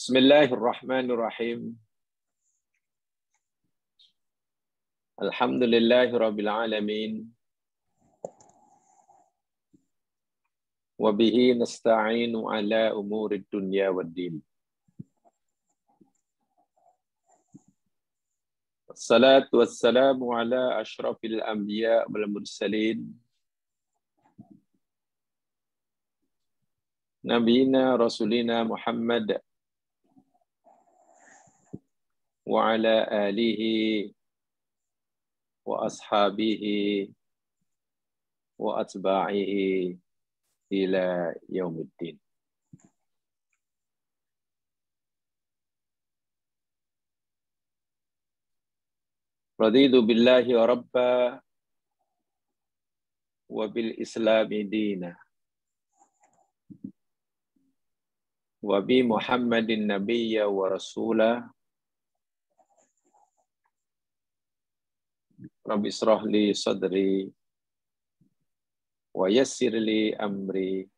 Bismillahirrahmanirrahim. Alhamdulillahirabbil alamin. Wa bihi nasta'inu ala umurid dunya waddin. Wassalatu wassalamu ala asyrafil anbiya wal mursalin. Nabiyina rasulina Muhammad wa ala alihi wa ashabihi wa atba'ihi ila yaumiddin. Raditu billahi rabba wa bil islami dina wa bi Muhammadin nabiyya wa rasula. Rabbi israh li sadri wa yassir li amri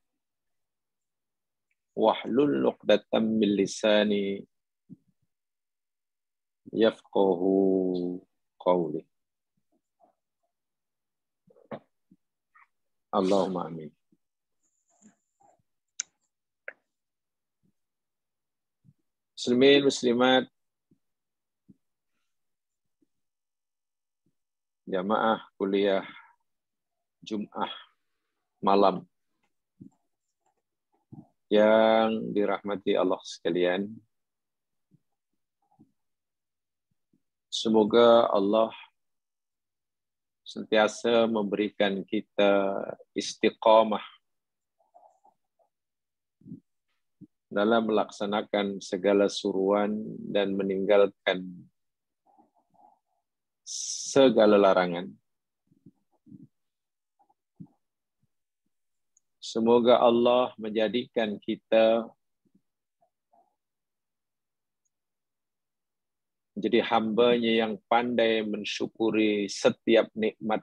wahlul 'uqdatam min lisani yafqahu qawli. Allahumma amin. Muslimin muslimat, jamaah kuliah Jum'ah malam yang dirahmati Allah sekalian. Semoga Allah sentiasa memberikan kita istiqamah dalam melaksanakan segala suruhan dan meninggalkan segala larangan. Semoga Allah menjadikan kita menjadi hamba-Nya yang pandai mensyukuri setiap nikmat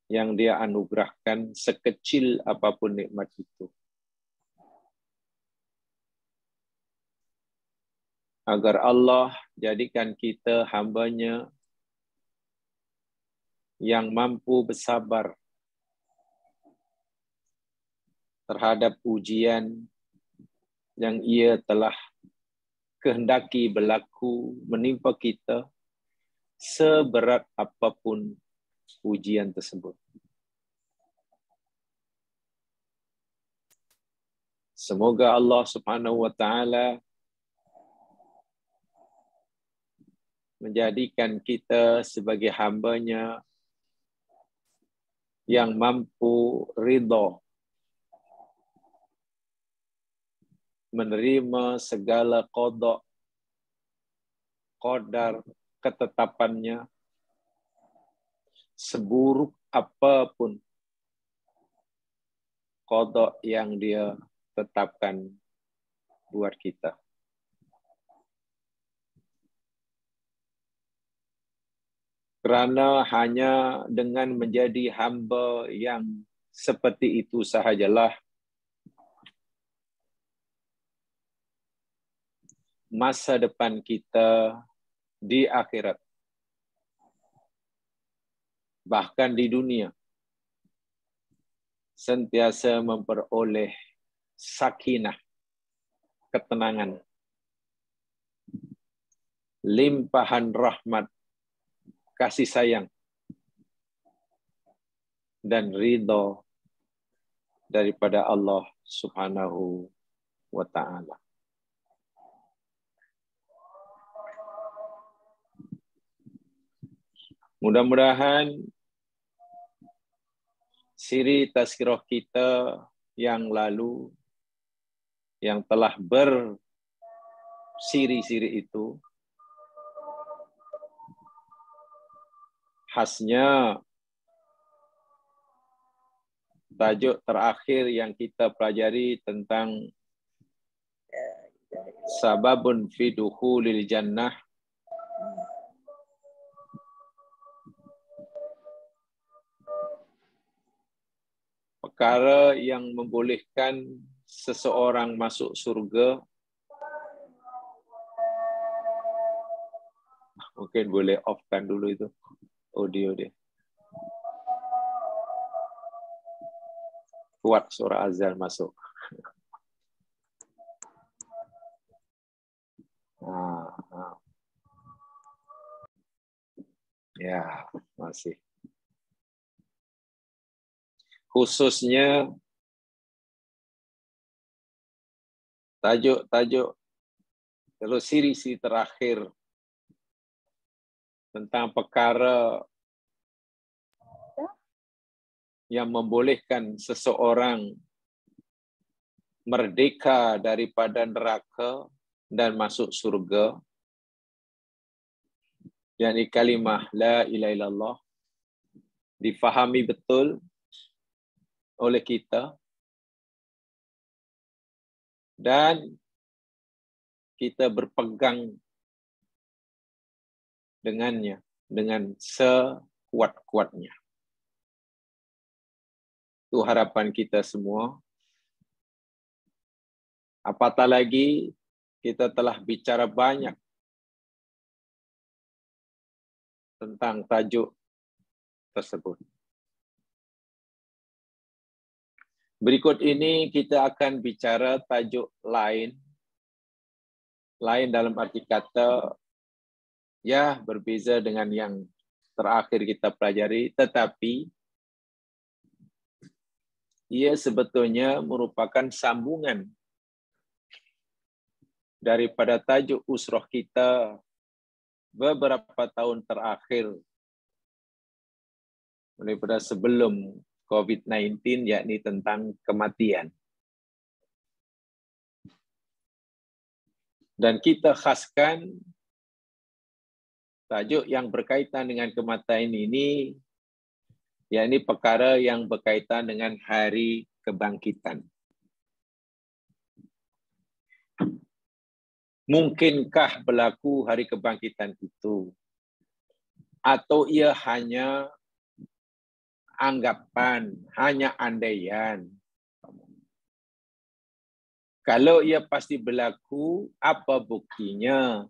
yang Dia anugerahkan, sekecil apapun nikmat itu. Agar Allah jadikan kita hamba-Nya yang mampu bersabar terhadap ujian yang Ia telah kehendaki berlaku menimpa kita, seberat apapun ujian tersebut. Semoga Allah Subhanahu wa taala menjadikan kita sebagai hamba-Nya yang mampu ridha menerima segala qada, qadar, ketetapannya, seburuk apapun qada yang Dia tetapkan buat kita. Kerana hanya dengan menjadi hamba yang seperti itu sahajalah masa depan kita di akhirat, bahkan di dunia, sentiasa memperoleh sakinah, ketenangan, limpahan rahmat, kasih sayang, dan ridha daripada Allah Subhanahu wa ta'ala. Mudah-mudahan siri tazkirah kita yang lalu, yang telah bersiri-siri itu, khasnya tajuk terakhir yang kita pelajari tentang sababun fi dukhulil jannah, perkara yang membolehkan seseorang masuk surga, mungkin boleh off-kan dulu itu audio dia. Kuat suara azan masuk. Ya, masih. Khususnya tajuk-tajuk kalau siri-siri terakhir tentang perkara yang membolehkan seseorang merdeka daripada neraka dan masuk surga, yakni kalimah la ilaha illallah, difahami betul oleh kita dan kita berpegang dengannya dengan sekuat-kuatnya. Itu harapan kita semua. Apatah lagi kita telah bicara banyak tentang tajuk tersebut. Berikut ini kita akan bicara tajuk lain. Lain dalam arti kata, ya berbeza dengan yang terakhir kita pelajari, tetapi ia sebetulnya merupakan sambungan daripada tajuk usrah kita beberapa tahun terakhir daripada sebelum COVID-19, yakni tentang kematian. Dan kita khaskan tajuk yang berkaitan dengan kematian ini, yakni perkara yang berkaitan dengan hari kebangkitan. Mungkinkah berlaku hari kebangkitan itu? Atau ia hanya anggapan, hanya andaian? Kalau ia pasti berlaku, apa buktinya?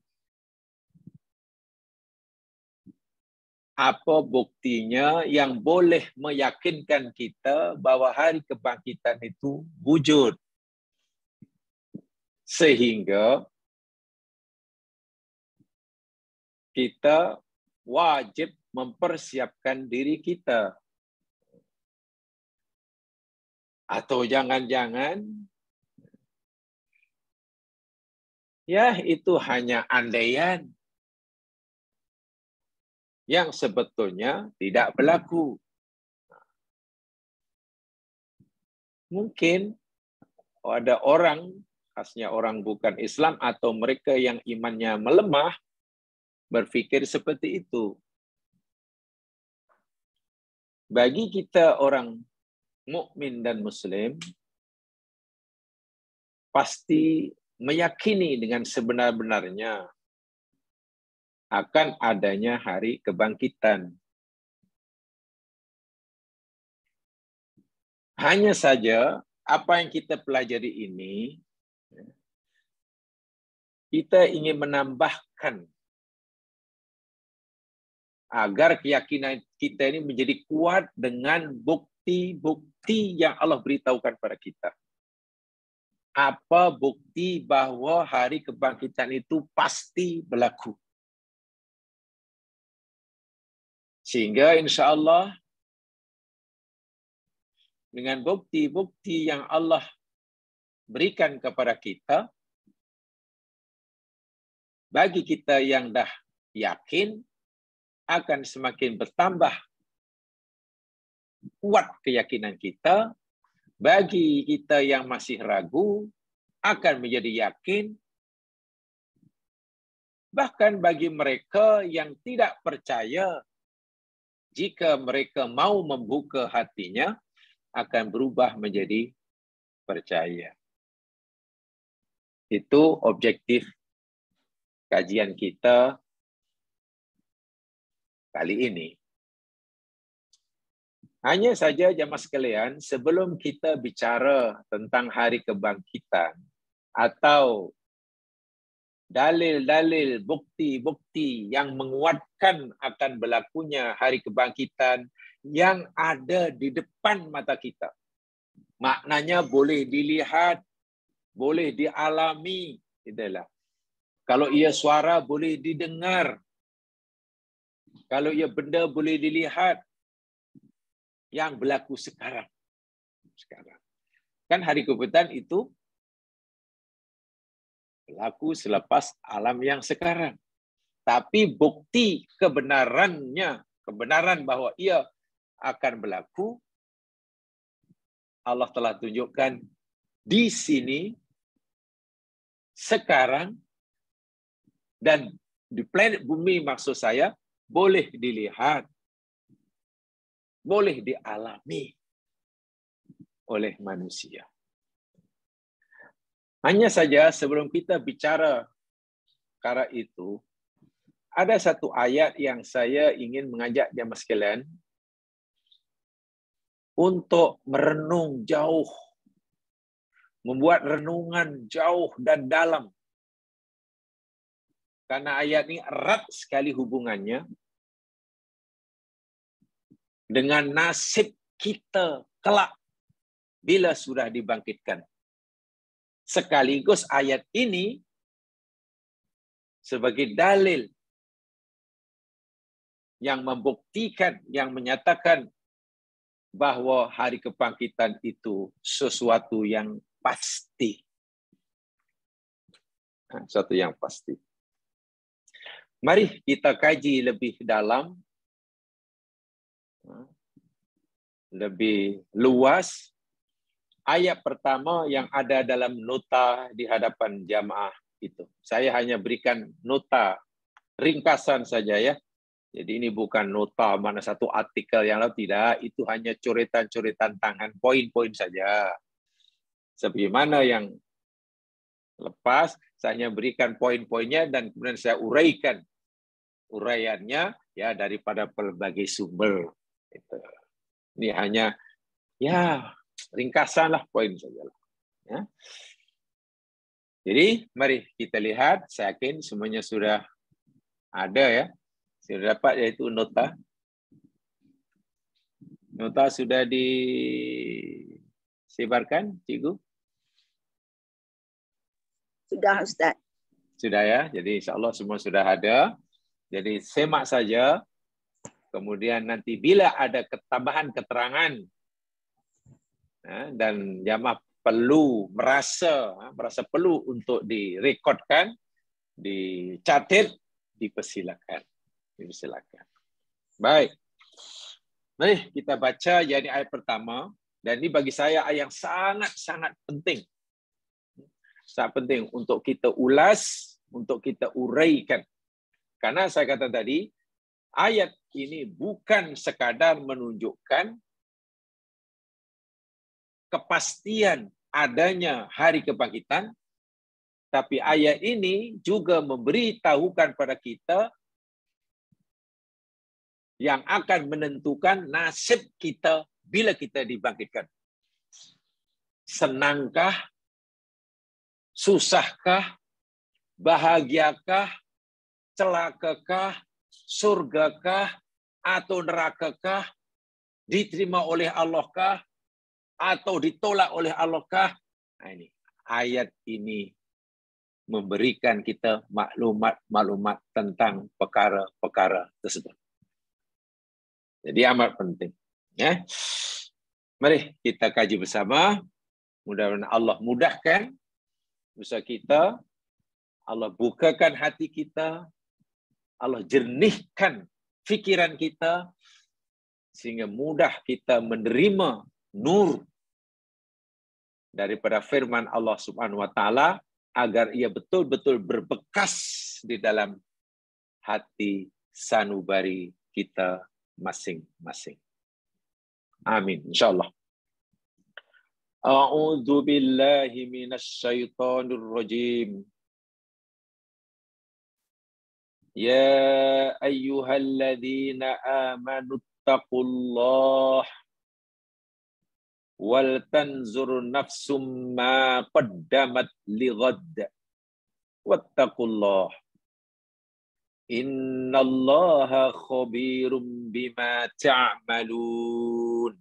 Apa buktinya yang boleh meyakinkan kita bahawa hari kebangkitan itu wujud? Sehingga kita wajib mempersiapkan diri kita. Atau jangan-jangan, ya itu hanya andaian yang sebetulnya tidak berlaku. Mungkin ada orang, khasnya orang bukan Islam atau mereka yang imannya melemah, berfikir seperti itu. Bagi kita orang mukmin dan muslim, pasti meyakini dengan sebenar-benarnya akan adanya hari kebangkitan. Hanya saja, apa yang kita pelajari ini, kita ingin menambahkan agar keyakinan kita ini menjadi kuat dengan bukti-bukti yang Allah beritahukan pada kita. Apa bukti bahawa hari kebangkitan itu pasti berlaku? Sehingga insya Allah dengan bukti-bukti yang Allah berikan kepada kita, bagi kita yang dah yakin, akan semakin bertambah kuat keyakinan kita. Bagi kita yang masih ragu, akan menjadi yakin. Bahkan bagi mereka yang tidak percaya, jika mereka mau membuka hatinya, akan berubah menjadi percaya. Itu objektif kajian kita kali ini. Hanya saja jamaah sekalian, sebelum kita bicara tentang hari kebangkitan atau dalil-dalil, bukti-bukti yang menguatkan akan berlakunya hari kebangkitan yang ada di depan mata kita. Maknanya boleh dilihat, boleh dialami. Itulah. Kalau ia suara boleh didengar. Kalau ia benda boleh dilihat. Yang berlaku sekarang. Kan hari kebangkitan itu berlaku selepas alam yang sekarang. Tapi bukti kebenarannya, kebenaran bahwa ia akan berlaku, Allah telah tunjukkan di sini, sekarang, dan di planet bumi maksud saya, boleh dilihat, boleh dialami oleh manusia. Hanya saja sebelum kita bicara perkara itu, ada satu ayat yang saya ingin mengajak jemaah sekalian untuk merenung jauh, membuat renungan jauh dan dalam. Karena ayat ini erat sekali hubungannya dengan nasib kita kelak bila sudah dibangkitkan. Sekaligus ayat ini sebagai dalil yang membuktikan, yang menyatakan bahwa hari kebangkitan itu sesuatu yang pasti. Sesuatu yang pasti. Mari kita kaji lebih dalam, lebih luas. Ayat pertama yang ada dalam nota di hadapan jamaah itu. Saya hanya berikan nota ringkasan saja ya. Jadi ini bukan nota mana satu artikel yang lain, tidak. Itu hanya coretan-coretan tangan, poin-poin saja. Seperti mana yang lepas, saya hanya berikan poin-poinnya dan kemudian saya uraikan uraiannya ya daripada berbagai sumber. Ini hanya ya ringkasan lah, poin saja. Ya. Jadi mari kita lihat, saya yakin semuanya sudah ada ya. Sudah dapat yaitu nota. Nota sudah disebarkan, Cikgu? Sudah, Ustaz. Sudah ya, jadi insya Allah semua sudah ada. Jadi semak saja. Kemudian nanti bila ada tambahan keterangan dan jamaah perlu merasa perlu untuk direkodkan, dicatat, dipersilakan. Baik. Mari kita baca yakni ayat pertama, dan ini bagi saya ayat yang sangat-sangat penting. Sangat penting untuk kita ulas, untuk kita uraikan. Karena saya kata tadi, ayat ini bukan sekadar menunjukkan kepastian adanya hari kebangkitan, tapi ayat ini juga memberitahukan pada kita yang akan menentukan nasib kita bila kita dibangkitkan. Senangkah, susahkah, bahagiakah, celakakah, surgakah, atau nerakakah, diterima oleh Allahkah, atau ditolak oleh Allahkah? Nah, ini ayat ini memberikan kita maklumat tentang perkara-perkara tersebut. Jadi amat penting. Ya. Mari kita kaji bersama. Mudah-mudahan Allah mudahkan usaha kita. Allah bukakan hati kita. Allah jernihkan fikiran kita. Sehingga mudah kita menerima nur daripada firman Allah Subhanahu wa taala agar ia betul-betul berbekas di dalam hati sanubari kita masing-masing. Amin insyaallah. A'udzu billahi minasyaitonir rajim. Ya ayyuhalladzina amanu taqullaha wal tanzur nafsum ma qaddamat lighad wattaqullah innallaha khabirum bima ta'malun.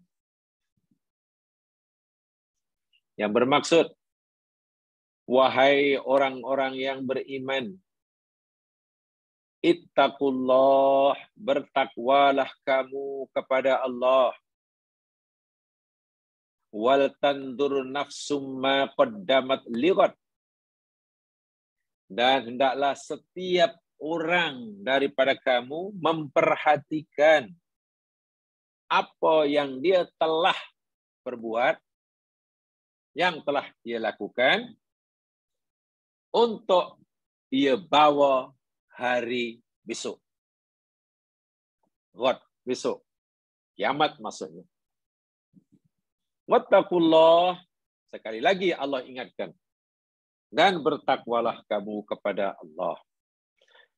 Yang bermaksud, wahai orang-orang yang beriman, ittaqullah, bertakwalah kamu kepada Allah. Wal tandur nafsum ma qaddamat lighad, dan hendaklah setiap orang daripada kamu memperhatikan apa yang dia telah perbuat, yang telah dia lakukan, untuk ia bawa hari besok. Ghad, besok. Kiamat maksudnya. Wattaqullah, sekali lagi Allah ingatkan, dan bertakwalah kamu kepada Allah.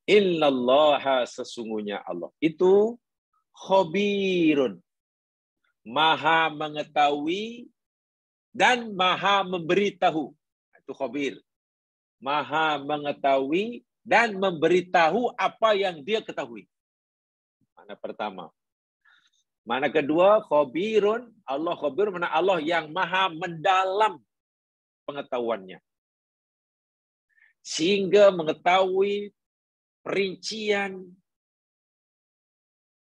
Innallaha, sesungguhnya Allah itu khabirun, maha mengetahui dan maha memberitahu. Itu khabir. Maha mengetahui dan memberitahu apa yang dia ketahui. Mana pertama. Mana kedua, khabirun, Allah khabir, mana Allah yang maha mendalam pengetahuannya. Sehingga mengetahui perincian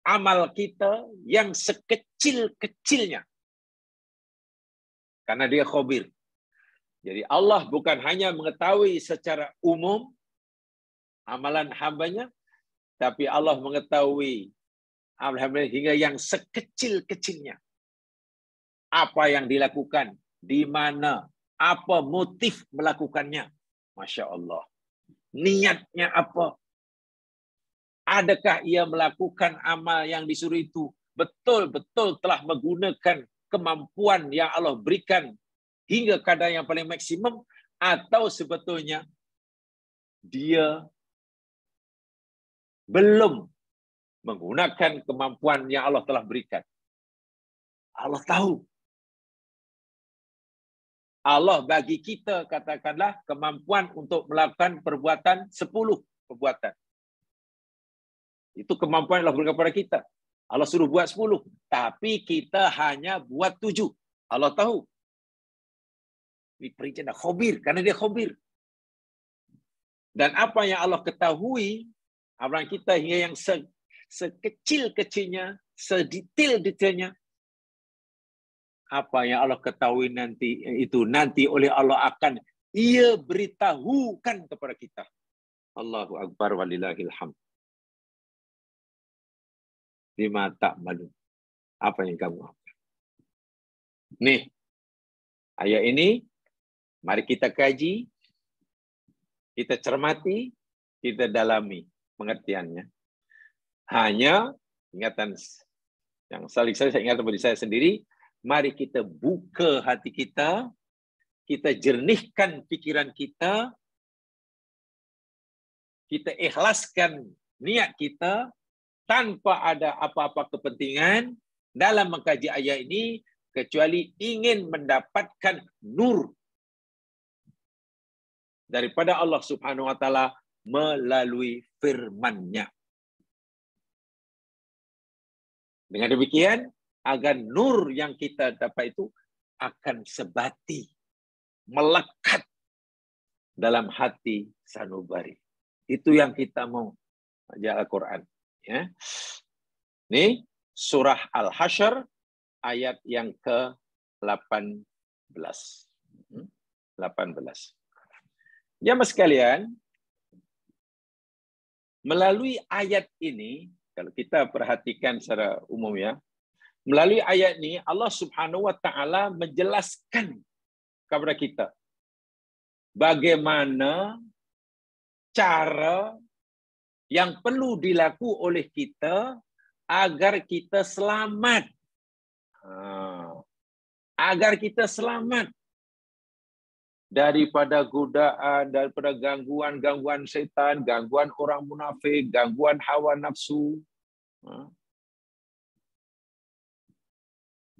amal kita yang sekecil-kecilnya. Karena dia khabir. Jadi Allah bukan hanya mengetahui secara umum amalan hambanya, tapi Allah mengetahui alhamdulillah hingga yang sekecil-kecilnya. Apa yang dilakukan, di mana, apa motif melakukannya. Masya Allah. Niatnya apa? Adakah ia melakukan amal yang disuruh itu betul-betul telah menggunakan kemampuan yang Allah berikan hingga kadar yang paling maksimum, atau sebetulnya dia belum menggunakan kemampuan yang Allah telah berikan. Allah tahu. Allah bagi kita, katakanlah, kemampuan untuk melakukan perbuatan 10 perbuatan. Itu kemampuan Allah berikan kepada kita. Allah suruh buat 10. Tapi kita hanya buat 7. Allah tahu. Ini perincian khabir. Karena dia khabir. Dan apa yang Allah ketahui, amalan kita hingga yang sekecil-kecilnya, sedetail-detailnya, apa yang Allah ketahui nanti itu nanti oleh Allah akan ia beritahukan kepada kita. Allahu Akbar walillahil hamd. Bima ta'malun. Apa yang kamu lakukan? Nih, ayat ini mari kita kaji, kita cermati, kita dalami pengertiannya. Hanya ingatan yang saling saya ingat bagi saya sendiri, mari kita buka hati kita jernihkan pikiran kita ikhlaskan niat kita tanpa ada apa-apa kepentingan dalam mengkaji ayat ini, kecuali ingin mendapatkan nur daripada Allah Subhanahu wa taala melalui firman-Nya. Dengan demikian, agar nur yang kita dapat itu akan sebati, melekat dalam hati sanubari. Itu yang kita mau baca Al-Quran. Ya. Ini surah Al-Hasyr ayat yang ke-18. 18. Jamaah sekalian, melalui ayat ini, kalau kita perhatikan secara umum ya, melalui ayat ini Allah Subhanahu wa taala menjelaskan kepada kita bagaimana cara yang perlu dilakukan oleh kita agar kita selamat. Agar kita selamat daripada godaan, daripada gangguan setan, gangguan orang munafik, gangguan hawa nafsu.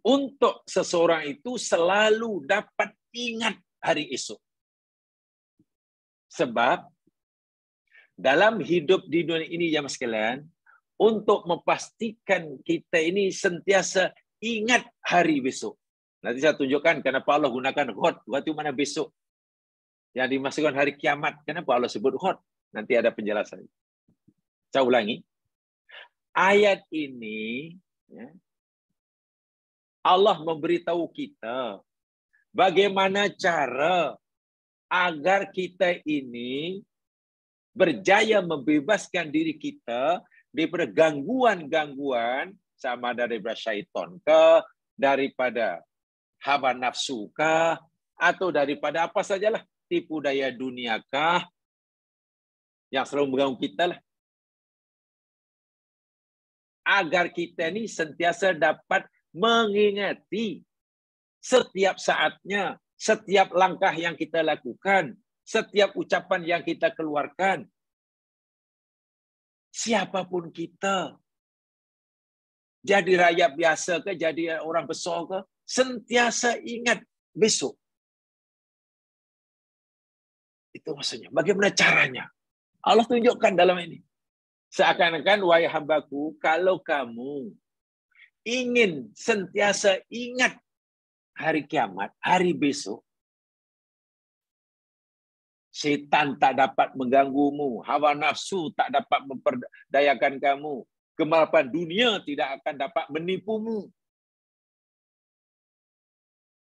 untuk seseorang itu selalu dapat ingat hari esok. Sebab dalam hidup di dunia ini, jamaah sekalian, untuk memastikan kita ini sentiasa ingat hari besok. Nanti saya tunjukkan kenapa Allah gunakan ghad. Ghad itu mana besok. Yang dimaksudkan hari kiamat. Kenapa Allah sebut ghad? Nanti ada penjelasan. Saya ulangi. Ayat ini, ya, Allah memberitahu kita bagaimana cara agar kita ini berjaya membebaskan diri kita daripada gangguan-gangguan, sama daripada syaitan ke, daripada hawa nafsu kah, atau daripada apa sajalah, tipu daya dunia kah, yang selalu mengganggu kita lah. Agar kita ini sentiasa dapat mengingati setiap saatnya, setiap langkah yang kita lakukan, setiap ucapan yang kita keluarkan. Siapapun kita, jadi rakyat biasa ke, jadi orang besar ke, sentiasa ingat besok. Itu maksudnya. Bagaimana caranya? Allah tunjukkan dalam ini. Seakan-akan, wahai hambaku, kalau kamu ingin sentiasa ingat hari kiamat, hari besok, setan tak dapat mengganggumu, hawa nafsu tak dapat memperdayakan kamu, kemarahan dunia tidak akan dapat menipumu.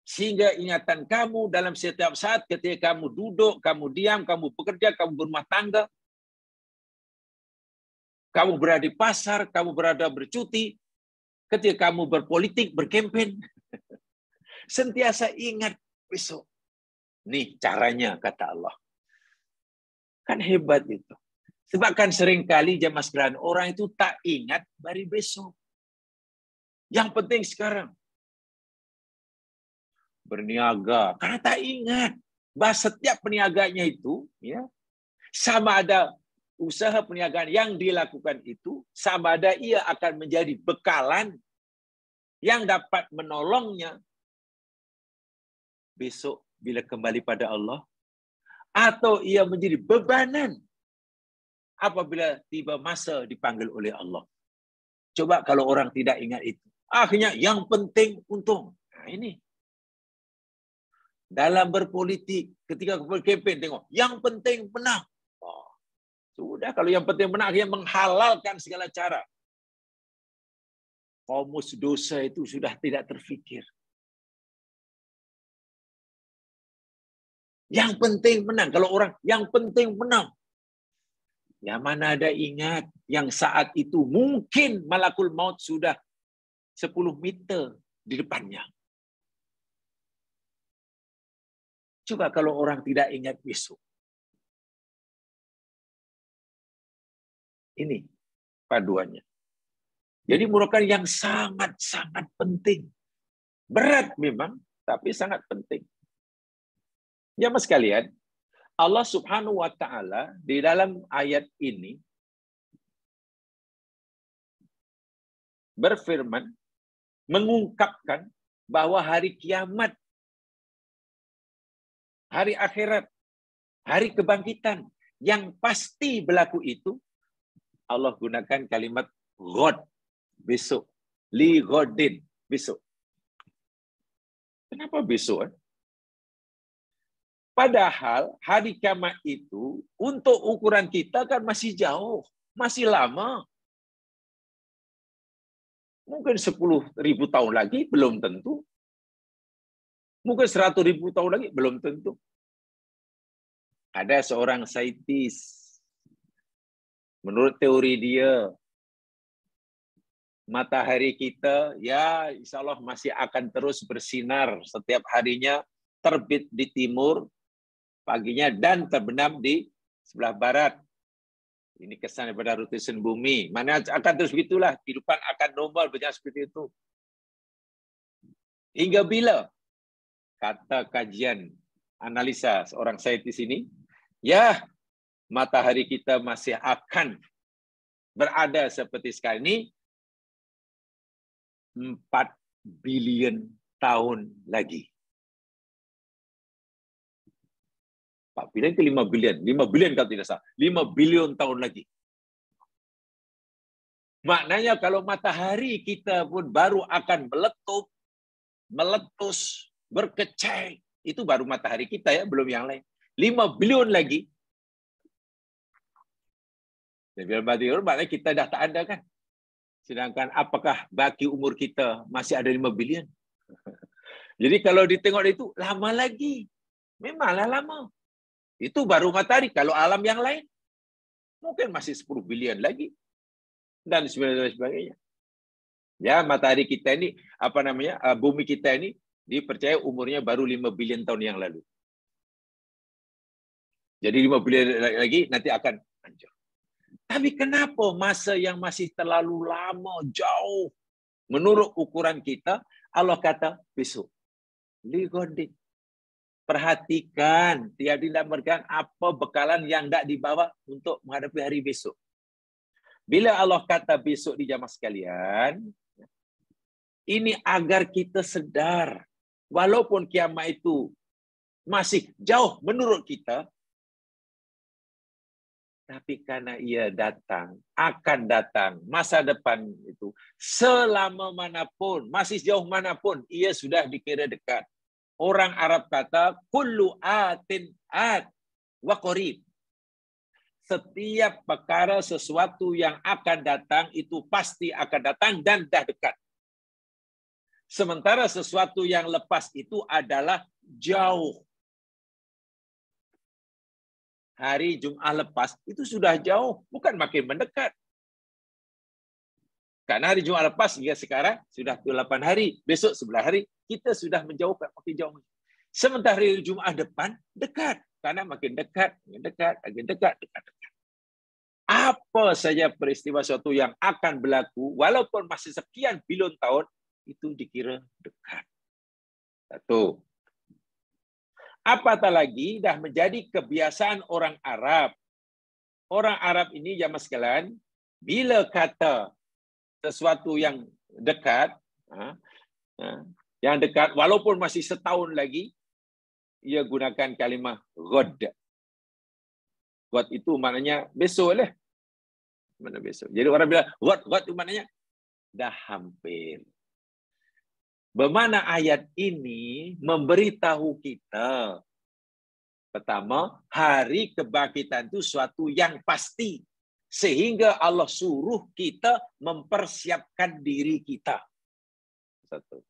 Sehingga ingatan kamu dalam setiap saat ketika kamu duduk, kamu diam, kamu bekerja, kamu berumah tangga, kamu berada di pasar, kamu berada bercuti, ketika kamu berpolitik, berkempen, sentiasa ingat besok. Nih caranya, kata Allah. Kan hebat itu. Sebab kan seringkali jamaah sekalian, orang itu tak ingat hari besok. Yang penting sekarang. Berniaga. Karena tak ingat. Bahwa setiap peniaganya itu, ya, sama ada usaha perniagaan yang dilakukan itu, sama ada ia akan menjadi bekalan yang dapat menolongnya besok bila kembali pada Allah, atau ia menjadi bebanan apabila tiba masa dipanggil oleh Allah. Coba kalau orang tidak ingat itu. Akhirnya yang penting untung. Nah, ini. Dalam berpolitik, ketika berkempen, tengok. Yang penting menang. Oh, sudah, kalau yang penting menang, dia menghalalkan segala cara. Komus dosa itu sudah tidak terfikir. Yang penting menang. Kalau orang yang penting menang. Ya mana ada ingat yang saat itu mungkin malakul maut sudah 10 meter di depannya. Coba kalau orang tidak ingat besok. Ini paduannya. Jadi merupakan yang sangat-sangat penting. Berat memang, tapi sangat penting. Jamaah sekalian, Allah Subhanahu wa Ta'ala di dalam ayat ini berfirman, mengungkapkan bahwa hari kiamat, hari akhirat, hari kebangkitan yang pasti berlaku itu, Allah gunakan kalimat ghad, besok. Li ghadin, besok. Kenapa besok? Padahal hari kiamat itu untuk ukuran kita kan masih jauh, masih lama. Mungkin 10.000 tahun lagi belum tentu. Mungkin 100.000 tahun lagi belum tentu. Ada seorang saintis, menurut teori dia, matahari kita ya insya Allah masih akan terus bersinar setiap harinya, terbit di timur paginya dan terbenam di sebelah barat. Ini kesan daripada rotation bumi. Mana akan terus begitulah, kehidupan akan normal berjalan seperti itu. Hingga bila? Kata kajian analisa seorang saintis ini, ya matahari kita masih akan berada seperti sekarang ini bilion tahun lagi. 4 bilion ke 5 bilion? 5 bilion kalau tidak salah. 5 bilion tahun lagi. Maknanya kalau matahari kita pun baru akan meletup, meletus, berkecai. Itu baru matahari kita ya, belum yang lain. 5 bilion lagi. Dan maknanya kita dah tak ada kan. Sedangkan apakah baki umur kita masih ada 5 bilion? Jadi kalau ditengok itu, lama lagi. Memanglah lama. Itu baru matahari. Kalau alam yang lain, mungkin masih 10 bilion lagi. Dan sebagainya. Ya, matahari kita ini, bumi kita ini, dipercaya umurnya baru 5 bilion tahun yang lalu. Jadi 5 bilion lagi nanti akan hancur. Tapi kenapa masa yang masih terlalu lama, jauh, menurut ukuran kita, Allah kata besok. Ligodin. Perhatikan, tidak mergan apa bekalan yang tidak dibawa untuk menghadapi hari besok. Bila Allah kata besok di jamaah sekalian, ini agar kita sedar, walaupun kiamat itu masih jauh menurut kita, tapi karena ia datang, akan datang, masa depan itu, selama manapun, masih jauh manapun, ia sudah dikira dekat. Orang Arab kata, kullu atin at wa qarib. Setiap perkara sesuatu yang akan datang, itu pasti akan datang dan dah dekat. Sementara sesuatu yang lepas itu adalah jauh. Hari Jumat lepas itu sudah jauh, bukan makin mendekat. Karena hari Jumat lepas hingga sekarang sudah 8 hari, besok 11 hari, kita sudah menjauh makin jauh. Sementara hari Jumat depan dekat, karena makin dekat, makin dekat. Apa saja peristiwa suatu yang akan berlaku, walaupun masih sekian bilion tahun, itu dikira dekat. Satu. Apatah lagi dah menjadi kebiasaan orang Arab. Orang Arab ini jamaah sekalian, bila kata sesuatu yang dekat, walaupun masih setahun lagi, ia gunakan kalimah ghad. Ghad itu maknanya besok lah. Mana besok. Jadi orang bilang ghad itu maknanya dah hampir. Bermakna ayat ini memberitahu kita, pertama, hari kebangkitan itu suatu yang pasti. Sehingga Allah suruh kita mempersiapkan diri kita. Satu.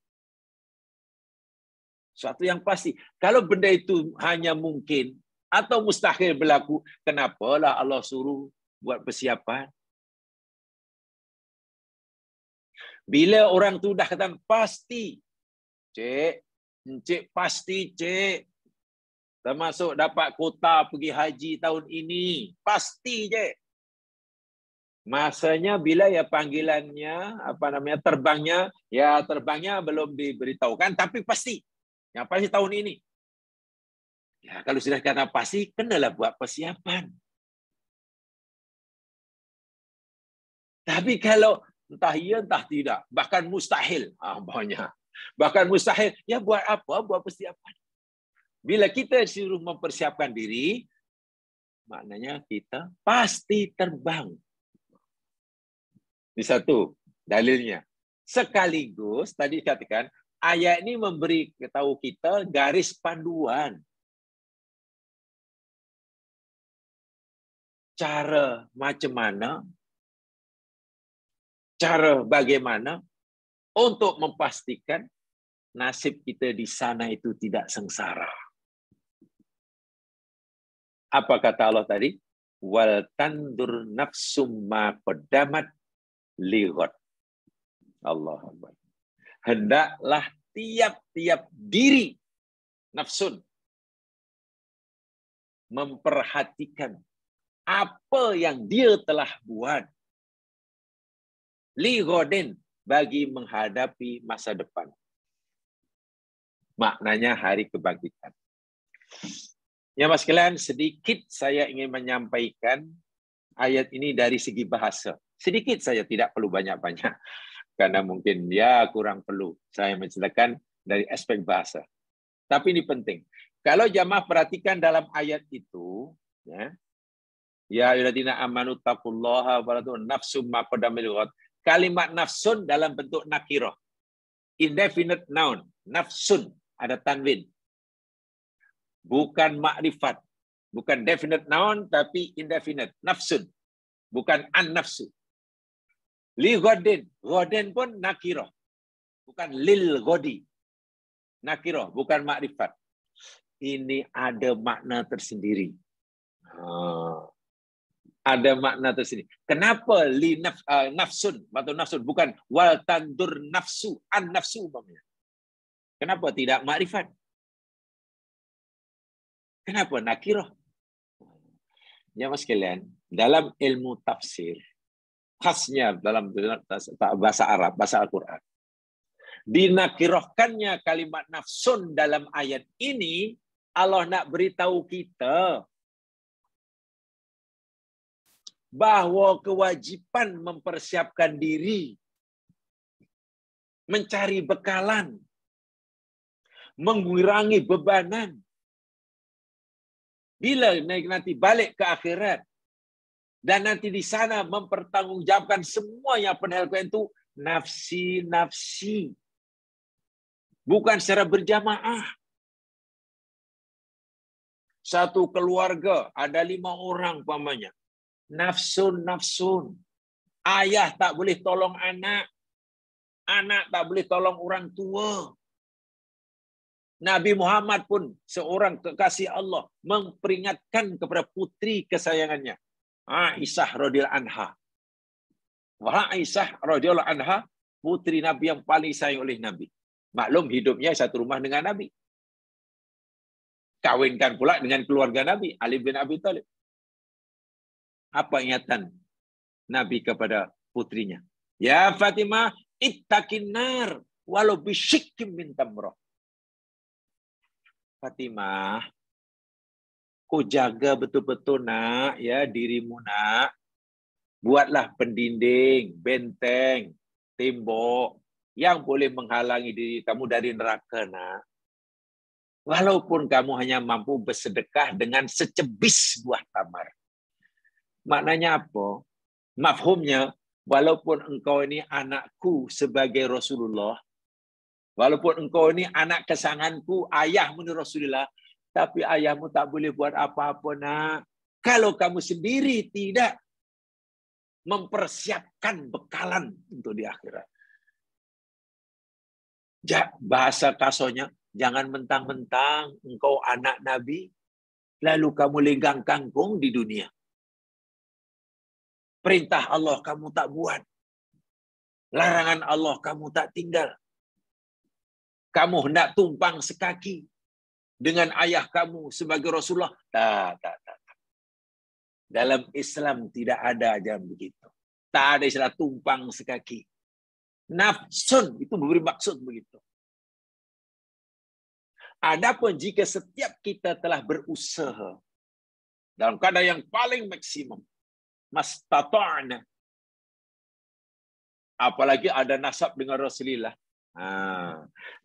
Suatu yang pasti. Kalau benda itu hanya mungkin atau mustahil berlaku, kenapalah Allah suruh buat persiapan? Bila orang tu dah kata pasti, cik pasti cik, termasuk dapat kota pergi haji tahun ini, pasti cik. Masanya bila ya panggilannya, terbangnya belum diberitahukan, tapi pasti, yang pasti tahun ini. Ya kalau sudah kata pasti, kenalah buat persiapan. Tapi kalau entah iya, entah tidak. Bahkan mustahil. Banyak. Bahkan mustahil. Ya buat apa? Buat persiapan. Bila kita disuruh mempersiapkan diri, maknanya kita pasti terbang. Ini satu dalilnya. Sekaligus, tadi katakan, ayat ini memberi tahu kita garis panduan. Cara macam mana, cara bagaimana untuk memastikan nasib kita di sana itu tidak sengsara. Apa kata Allah tadi? Wal tandur nafsum ma qaddamat lighad. Allah Akbar. Hendaklah tiap-tiap diri nafsun memperhatikan apa yang dia telah buat lighadin bagi menghadapi masa depan. Maknanya hari kebangkitan. Ya Mas sekalian, sedikit saya ingin menyampaikan ayat ini dari segi bahasa. Sedikit saja, tidak perlu banyak-banyak. karena mungkin ya kurang perlu saya menceritakan dari aspek bahasa. Tapi ini penting. Kalau jamaah perhatikan dalam ayat itu, ya ayyuhalladzina amanu taqullaha wa la nafsum ma qaddamat lighad. Kalimat nafsun dalam bentuk nakirah. Indefinite noun, nafsun ada tanwin. Bukan makrifat. Bukan definite noun tapi indefinite, nafsun. Bukan an-nafsu. Li ghodin, ghodin pun nakirah. Bukan lil ghodi. Nakirah, bukan makrifat. Ini ada makna tersendiri. Ada makna tersendiri. Kenapa li nafsun atau nafsun bukan wal tandur nafsu an nafsu umpamanya? Kenapa tidak makrifat? Kenapa nakirah? Jamaah sekalian, dalam ilmu tafsir, khasnya dalam bahasa Arab, bahasa Al-Quran, dinakirahkannya kalimat nafsun dalam ayat ini, Allah nak beritahu kita bahwa kewajiban mempersiapkan diri, mencari bekalan, mengurangi bebanan. Bila nanti balik ke akhirat, dan nanti di sana mempertanggungjawabkan semua yang pernah dilakukan itu, nafsi-nafsi. Bukan secara berjamaah. Satu keluarga, ada 5 orang umpamanya. Nafsun. Ayah tak boleh tolong anak. Anak tak boleh tolong orang tua. Nabi Muhammad pun seorang kekasih Allah memperingatkan kepada putri kesayangannya, Aisyah radhiyallahu anha. Aisyah radhiyallahu anha, putri Nabi yang paling sayang oleh Nabi. Maklum hidupnya satu rumah dengan Nabi. Kawinkan pula dengan keluarga Nabi, Ali bin Abi Thalib. Apa ingatan Nabi kepada putrinya? Ya Fatimah, ittaqin nar walau bisyikkim min tamrah. Fatimah, kau jaga betul-betul nak, ya dirimu nak. Buatlah pendinding, benteng, tembok yang boleh menghalangi diri kamu dari neraka nak. Walaupun kamu hanya mampu bersedekah dengan secebis buah tamar. Maknanya apa? Mafhumnya, walaupun engkau ini anakku sebagai Rasulullah, walaupun engkau ini anak kesayanganku, ayahmu ni Rasulullah, tapi ayahmu tak boleh buat apa-apa nak. Kalau kamu sendiri tidak mempersiapkan bekalan untuk di akhirat. Bahasa kasarnya, jangan mentang-mentang engkau anak Nabi, lalu kamu lenggang kangkung di dunia. Perintah Allah kamu tak buat. Larangan Allah kamu tak tinggal. Kamu hendak tumpang sekaki dengan ayah kamu sebagai Rasulullah. Tak. Dalam Islam tidak ada ajaran begitu. Tak ada istilah tumpang sekaki. Nafsun itu memberi maksud begitu. Adapun jika setiap kita telah berusaha dalam keadaan yang paling maksimum, mastata'na, apalagi ada nasab dengan Rasulullah.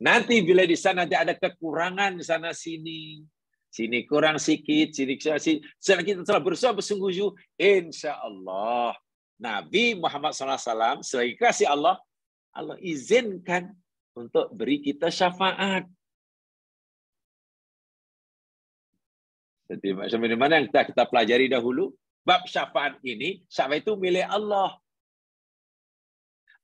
Nanti bila di sana ada kekurangan sana sini kurang sikit, sini kita telah berusaha bersungguh-sungguh, insya-Allah Nabi Muhammad SAW sebagai kasih Allah izinkan untuk beri kita syafaat. Jadi macam mana yang kita pelajari dahulu, bab syafaat ini, syafaat itu milik Allah.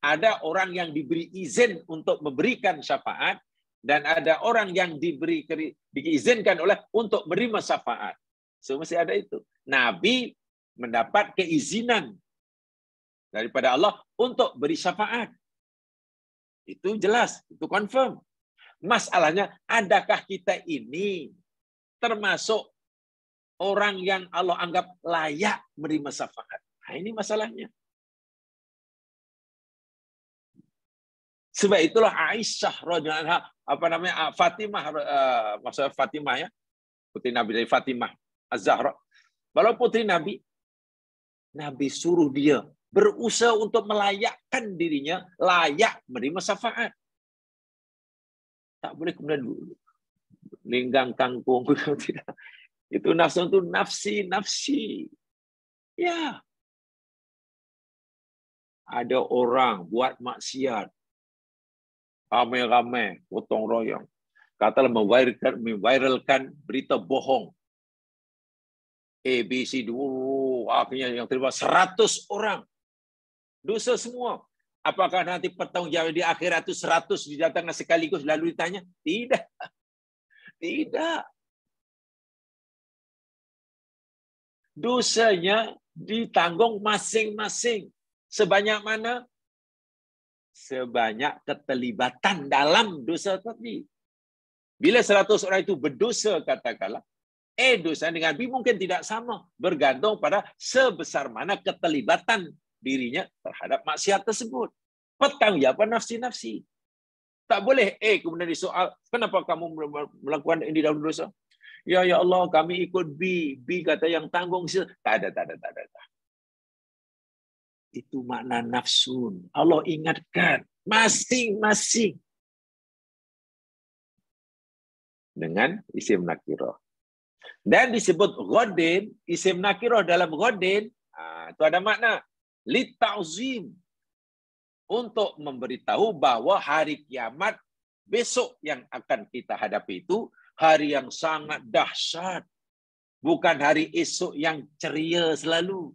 Ada orang yang diberi izin untuk memberikan syafaat, dan ada orang yang diizinkan oleh untuk menerima syafaat. So, mesti ada itu. Nabi mendapat keizinan daripada Allah untuk beri syafaat. Itu jelas, itu confirm. Masalahnya, adakah kita ini termasuk orang yang Allah anggap layak menerima syafaat? Nah, ini masalahnya. Sebab itulah Aisyah radhiyallahu anha, Fatimah, maksudnya Fatimah ya, putri Nabi dari Fatimah Az-Zahra. Walau putri Nabi, Nabi suruh dia berusaha untuk melayakkan dirinya layak menerima syafaat. Tak boleh kemudian linggang kangkung. Itu nafsu itu nafsi. Ya. Ada orang buat maksiat. Ramai-ramai, gotong royong. Katalah memviralkan berita bohong. ABC dulu, akhirnya yang terlibat 100 orang. Dosa semua. Apakah nanti pertanggungjawab di akhirat itu 100 didatangkan sekaligus lalu ditanya? Tidak. Tidak. Dosanya ditanggung masing-masing. Sebanyak mana? Sebanyak keterlibatan dalam dosa tadi. Bila 100 orang itu berdosa, katakanlah, dosa dengan B mungkin tidak sama. Bergantung pada sebesar mana keterlibatan dirinya terhadap maksiat tersebut. Pertanggungjawaban nafsi-nafsi. Tak boleh kemudian disoal, kenapa kamu melakukan ini dalam dosa? Ya Allah, kami ikut B. B kata yang tanggung. Tak ada. Itu makna nafsun. Allah ingatkan masing-masing dengan isim nakirah. Dan disebut ghodin, isim nakirah dalam ghodin, itu ada makna lita'zim, untuk memberitahu bahwa hari kiamat besok yang akan kita hadapi itu hari yang sangat dahsyat. Bukan hari esok yang ceria selalu.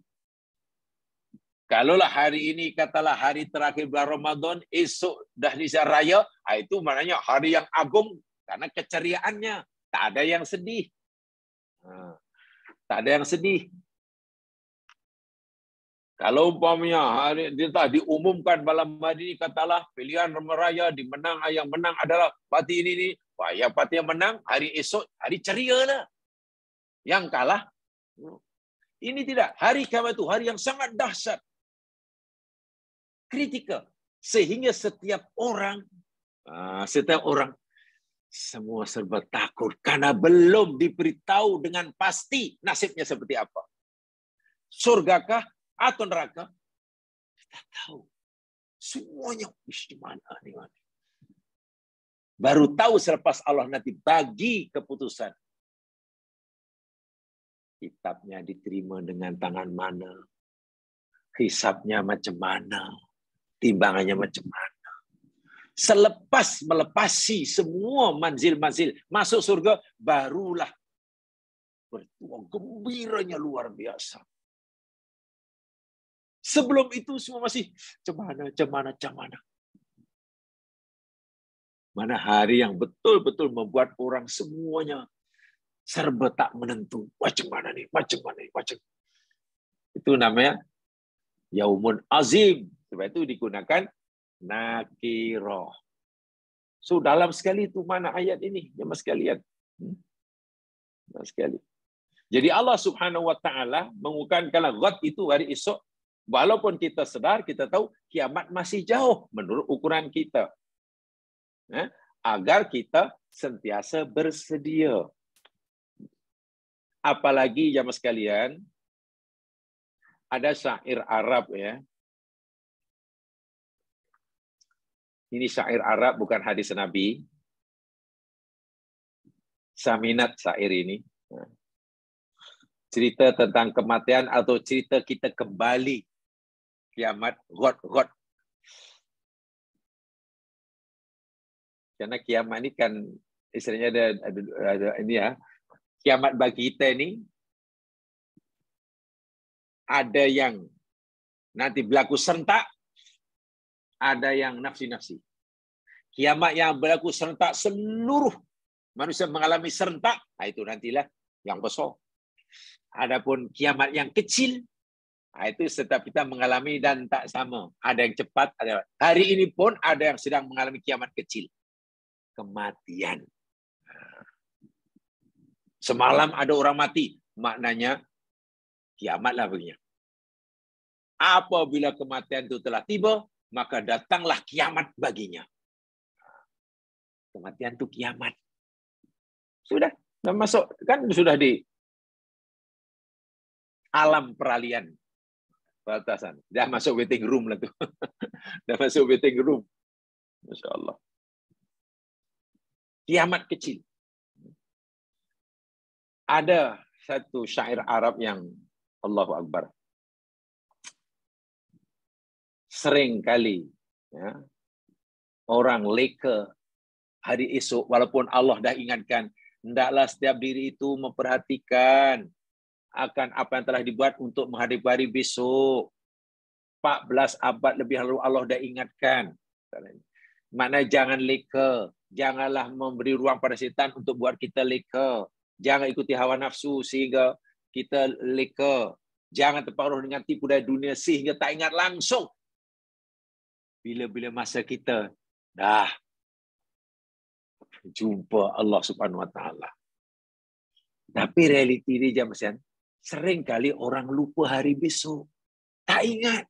Kalaulah hari ini katalah hari terakhir bulan Ramadan, esok dah Nisya Raya, itu maknanya hari yang agung karena keceriaannya. Tak ada yang sedih. Tak ada yang sedih. Kalau umpamanya hari dia diumumkan malam hari ini katalah pilihan raya dimenang, yang menang adalah parti ini. Wah, yang parti yang menang hari esok hari ceria lah. Yang kalah ini tidak. Hari kiamat itu hari yang sangat dahsyat. Kritikal. Sehingga setiap orang semua serba takut karena belum diberitahu dengan pasti nasibnya seperti apa. Surgakah atau neraka? Kita tahu. Semuanya di mana nih. Baru tahu selepas Allah nanti bagi keputusan. Kitabnya diterima dengan tangan mana? Hisabnya macam mana? Timbangannya macam mana? Selepas melepasi semua manzil-manzil masuk surga, barulah bertuah gembiranya luar biasa. Sebelum itu semua masih macam mana. Mana hari yang betul-betul membuat orang semuanya serba tak menentu. Macam mana nih. Itu namanya Yaumun Azim. Sebab itu digunakan nakirah. So dalam sekali itu mana ayat ini, jemaah sekalian. Jadi Allah Subhanahu wa taala mengungkapkan ghad itu hari esok, walaupun kita sedar, kita tahu kiamat masih jauh menurut ukuran kita. Agar kita sentiasa bersedia. Apalagi jemaah sekalian, ada syair Arab ya. Ini syair Arab, bukan hadis Nabi. Saya minat syair ini. Cerita tentang kematian atau cerita kita kembali kiamat, ghad. Karena kiamat ini kan istilahnya ada ini ya. Kiamat bagi kita ini ada yang nanti berlaku serentak, ada yang nafsi-nafsi. Kiamat yang berlaku serentak seluruh manusia mengalami serentak, itu nantilah yang besar. Adapun kiamat yang kecil, itu setiap kita mengalami dan tak sama. Ada yang cepat, ada. Hari ini pun ada yang sedang mengalami kiamat kecil. Kematian. Semalam ada orang mati, maknanya kiamatlah baginya. Apabila kematian itu telah tiba, maka datanglah kiamat baginya. Kematian itu kiamat. Sudah masuk, kan sudah di alam peralihan. Batasan. Dah masuk waiting room lah tu. Dah masuk waiting room. Masya Allah. Kiamat kecil. Ada satu syair Arab yang Allahu Akbar. Sering kali ya, orang leka hari esok, walaupun Allah dah ingatkan, hendaklah setiap diri itu memperhatikan akan apa yang telah dibuat untuk menghadapi hari besok. 14 abad lebih lalu Allah dah ingatkan. Maknanya jangan leka. Janganlah memberi ruang pada setan untuk buat kita leka. Jangan ikuti hawa nafsu sehingga kita leka. Jangan terpengaruh dengan tipu daya dunia sehingga tak ingat langsung. Bila-bila masa kita dah jumpa Allah Subhanahu Wa Taala. Tapi realiti dia jemaah, sering kali orang lupa hari besok. Tak ingat.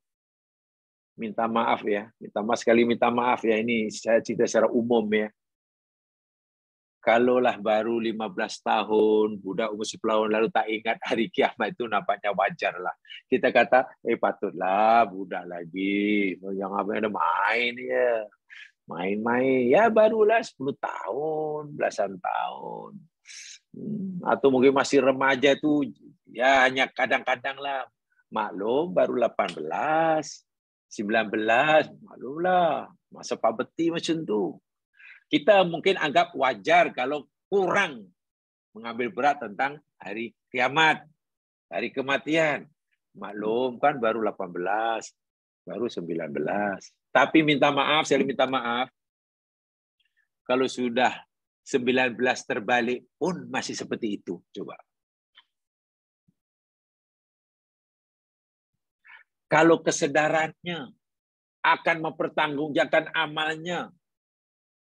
Minta maaf ya. Minta maaf ya. Ini saya cerita secara umum ya. Kalaulah baru 15 tahun, budak umur 10 tahun lalu tak ingat hari kiamat itu nampaknya wajar lah. Kita kata, patutlah budak lagi. Yang apa ada main ya. Main-main. Ya barulah 10 tahun, belasan tahun. Atau mungkin masih remaja tu ya hanya kadang-kadang lah. Maklum baru 18, 19, maklumlah. Masa puberti macam tu. Kita mungkin anggap wajar kalau kurang mengambil berat tentang hari kiamat, hari kematian. Maklum kan baru 18, baru 19. Tapi saya minta maaf, kalau sudah 19 terbalik pun masih seperti itu. Coba. Kalau kesadarannya akan mempertanggungjawabkan amalnya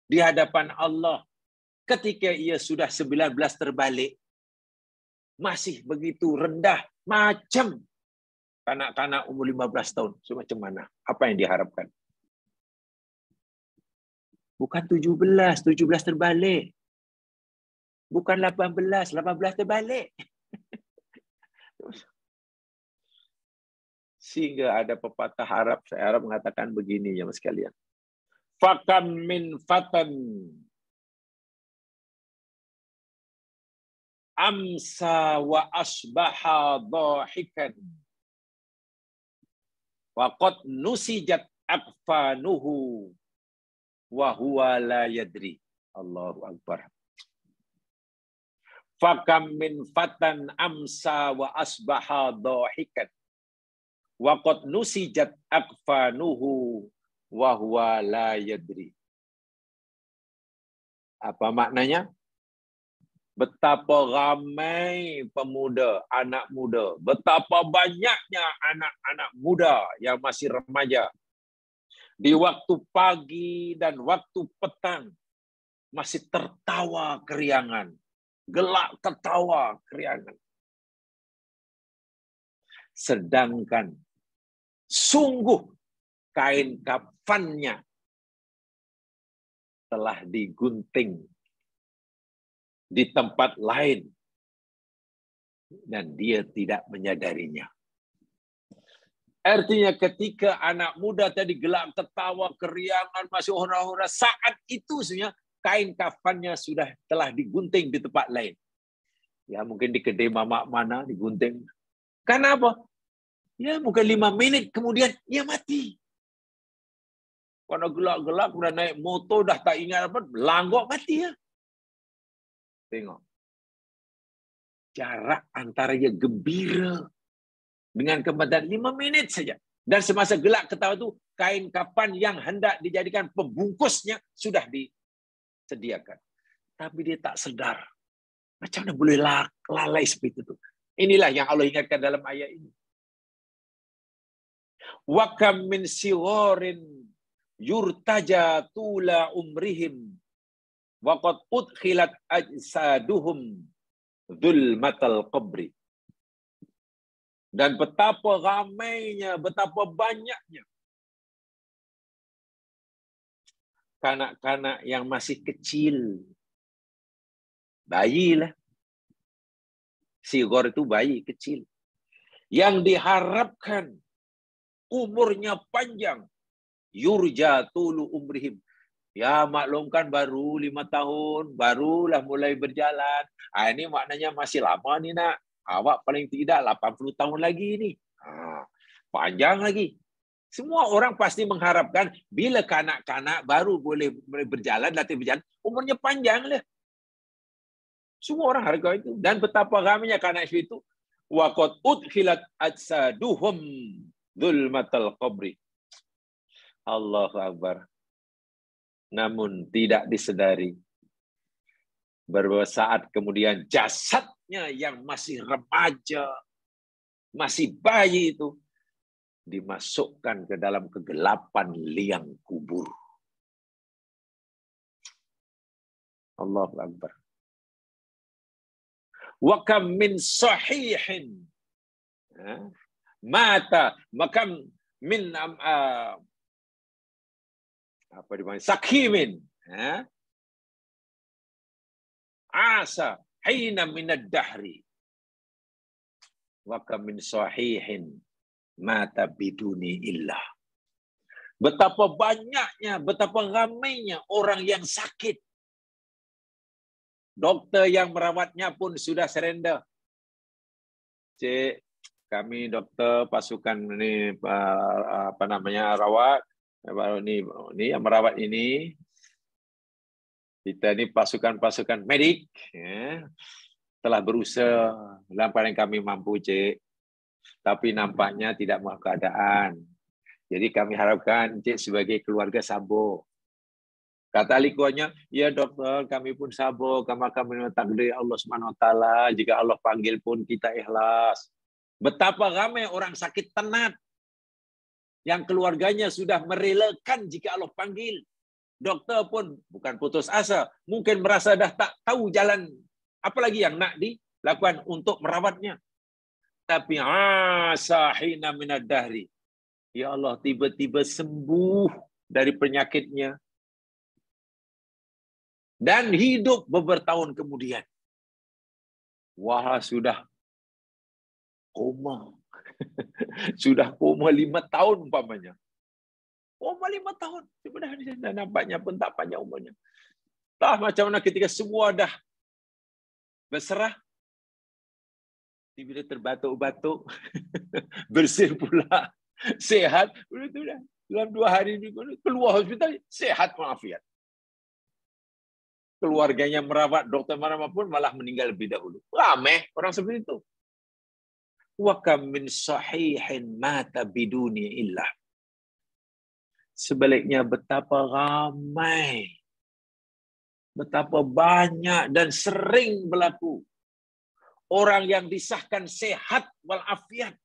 di hadapan Allah ketika ia sudah 19 terbalik, masih begitu rendah, macam kanak-kanak umur 15 tahun. So, macam mana? Apa yang diharapkan? Bukan 17 terbalik. Bukan 18 terbalik. Sehingga ada pepatah Arab, saya Arab mengatakan begini ya mas sekalian. Fakam min fatan amsa wa asbaha dhahikan wa qad nusijat akfanuhu wa huwa la yadri. Allahu Akbar. Fakam min fatan amsa wa asbaha dhahikan wa qad nusijat akfanuhu wa huwa la yadri. Apa maknanya? Betapa ramai pemuda, anak muda, betapa banyaknya anak-anak muda yang masih remaja di waktu pagi dan waktu petang masih tertawa keriangan, gelak ketawa keriangan. Sedangkan sungguh kain kafannya telah digunting di tempat lain dan dia tidak menyadarinya. Artinya ketika anak muda tadi gelak ketawa keriangan masih hura-hura, saat itu sebenarnya kain kafannya sudah telah digunting di tempat lain. Ya mungkin di kedai mamak mana digunting. Kenapa? Ya mungkin 5 menit kemudian ia mati. Karena gelak-gelak, udah naik motor, dah tak ingat apa, langgok mati ya. Tengok. Jarak antara ia gembira dengan kematian 5 menit saja. Dan semasa gelak ketawa itu, kain kafan yang hendak dijadikan pembungkusnya sudah disediakan. Tapi dia tak sedar. Macam mana boleh lalai seperti itu? Inilah yang Allah ingatkan dalam ayat ini. Wa kam min sigharin yurtaja tula umrihim wa qad udkhilat ajsaduhum dzulmatal qabri. Dan betapa ramainya, betapa banyaknya kanak-kanak yang masih kecil. Bayilah. Sighar itu bayi kecil. Yang diharapkan umurnya panjang. Yurja tulu umrihim. Ya maklumkan baru 5 tahun, barulah mulai berjalan. Ini maknanya masih lama nih nak. Awak paling tidak 80 tahun lagi nih. Panjang lagi. Semua orang pasti mengharapkan bila kanak-kanak baru boleh berjalan, latih berjalan, umurnya panjang lah. Semua orang harga itu. Dan betapa ramainya kanak itu. Waqad udkhilat ajsaduhum dzulmatal qabri. Allahu Akbar. Namun tidak disedari. Beberapa saat kemudian jasadnya yang masih remaja, masih bayi itu, dimasukkan ke dalam kegelapan liang kubur. Allahu Akbar. Wa kam min sahihin mata, makam min apa dipanggil sakimin, asa hina minad dahri, wa kam min sahihin mata biduni illah. Betapa banyaknya, betapa ramainya orang yang sakit. Dokter yang merawatnya pun sudah surrender. Cik, kami dokter pasukan ini apa namanya rawat, ini yang merawat ini. Kita ini pasukan-pasukan medik, ya, telah berusaha dalam paling kami mampu, Cik. Tapi nampaknya tidak mahu keadaan. Jadi kami harapkan Cik sebagai keluarga sabar. Kata likuannya, ya dokter, kami pun sabar, kami takdir Allah SWT. Jika Allah panggil pun kita ikhlas. Betapa ramai orang sakit tenat yang keluarganya sudah merelakan jika Allah panggil. Dokter pun bukan putus asa, mungkin merasa dah tak tahu jalan apalagi yang nak dilakukan untuk merawatnya. Tapi sahina minad dahri. Ya Allah, tiba-tiba sembuh dari penyakitnya. Dan hidup beberapa tahun kemudian. Wah, sudah koma. Sudah koma 5 tahun umpamanya. Koma 5 tahun. Sebenarnya nampaknya pun tak panjang umurnya. Entah macam mana ketika semua dah berserah. Bila terbatuk-batuk. Bersih pula. Sehat. Sudah. Dalam 2 hari ini keluar hospital. Sehat walafiat. Keluarganya merawat, dokter merawat pun malah meninggal lebih dahulu. Ramai orang seperti itu. Wa kam min sahihin mata biduni illah. Sebaliknya betapa ramai, betapa banyak dan sering berlaku orang yang disahkan sehat walafiat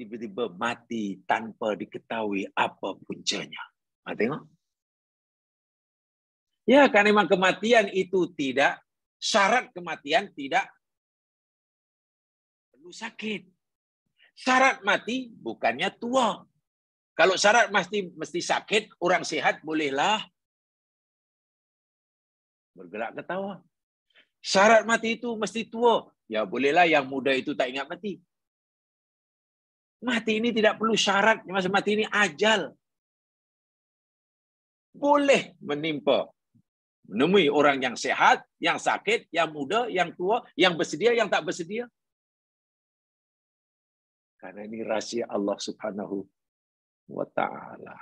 tiba-tiba mati tanpa diketahui apa puncanya. Tengok. Ya, karena memang kematian itu tidak, syarat kematian tidak perlu sakit. Syarat mati bukannya tua. Kalau syarat mesti sakit, orang sehat bolehlah bergerak ketawa. Syarat mati itu mesti tua. Ya bolehlah yang muda itu tak ingat mati. Mati ini tidak perlu syarat. Masa mati ini ajal. Boleh menimpa. Menemui orang yang sehat, yang sakit, yang muda, yang tua, yang bersedia, yang tak bersedia. Karena ini rahsia Allah Subhanahu wa ta'ala.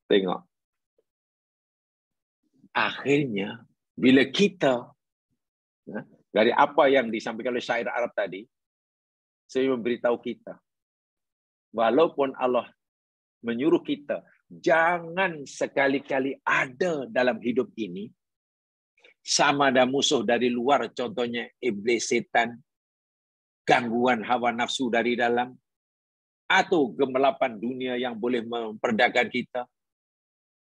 Tengok. Akhirnya, bila kita, dari apa yang disampaikan oleh syair Arab tadi, saya memberitahu kita, walaupun Allah menyuruh kita, jangan sekali-kali ada dalam hidup ini, sama ada musuh dari luar, contohnya iblis, setan, gangguan hawa nafsu dari dalam, atau gemelapan dunia yang boleh memperdagangkan kita,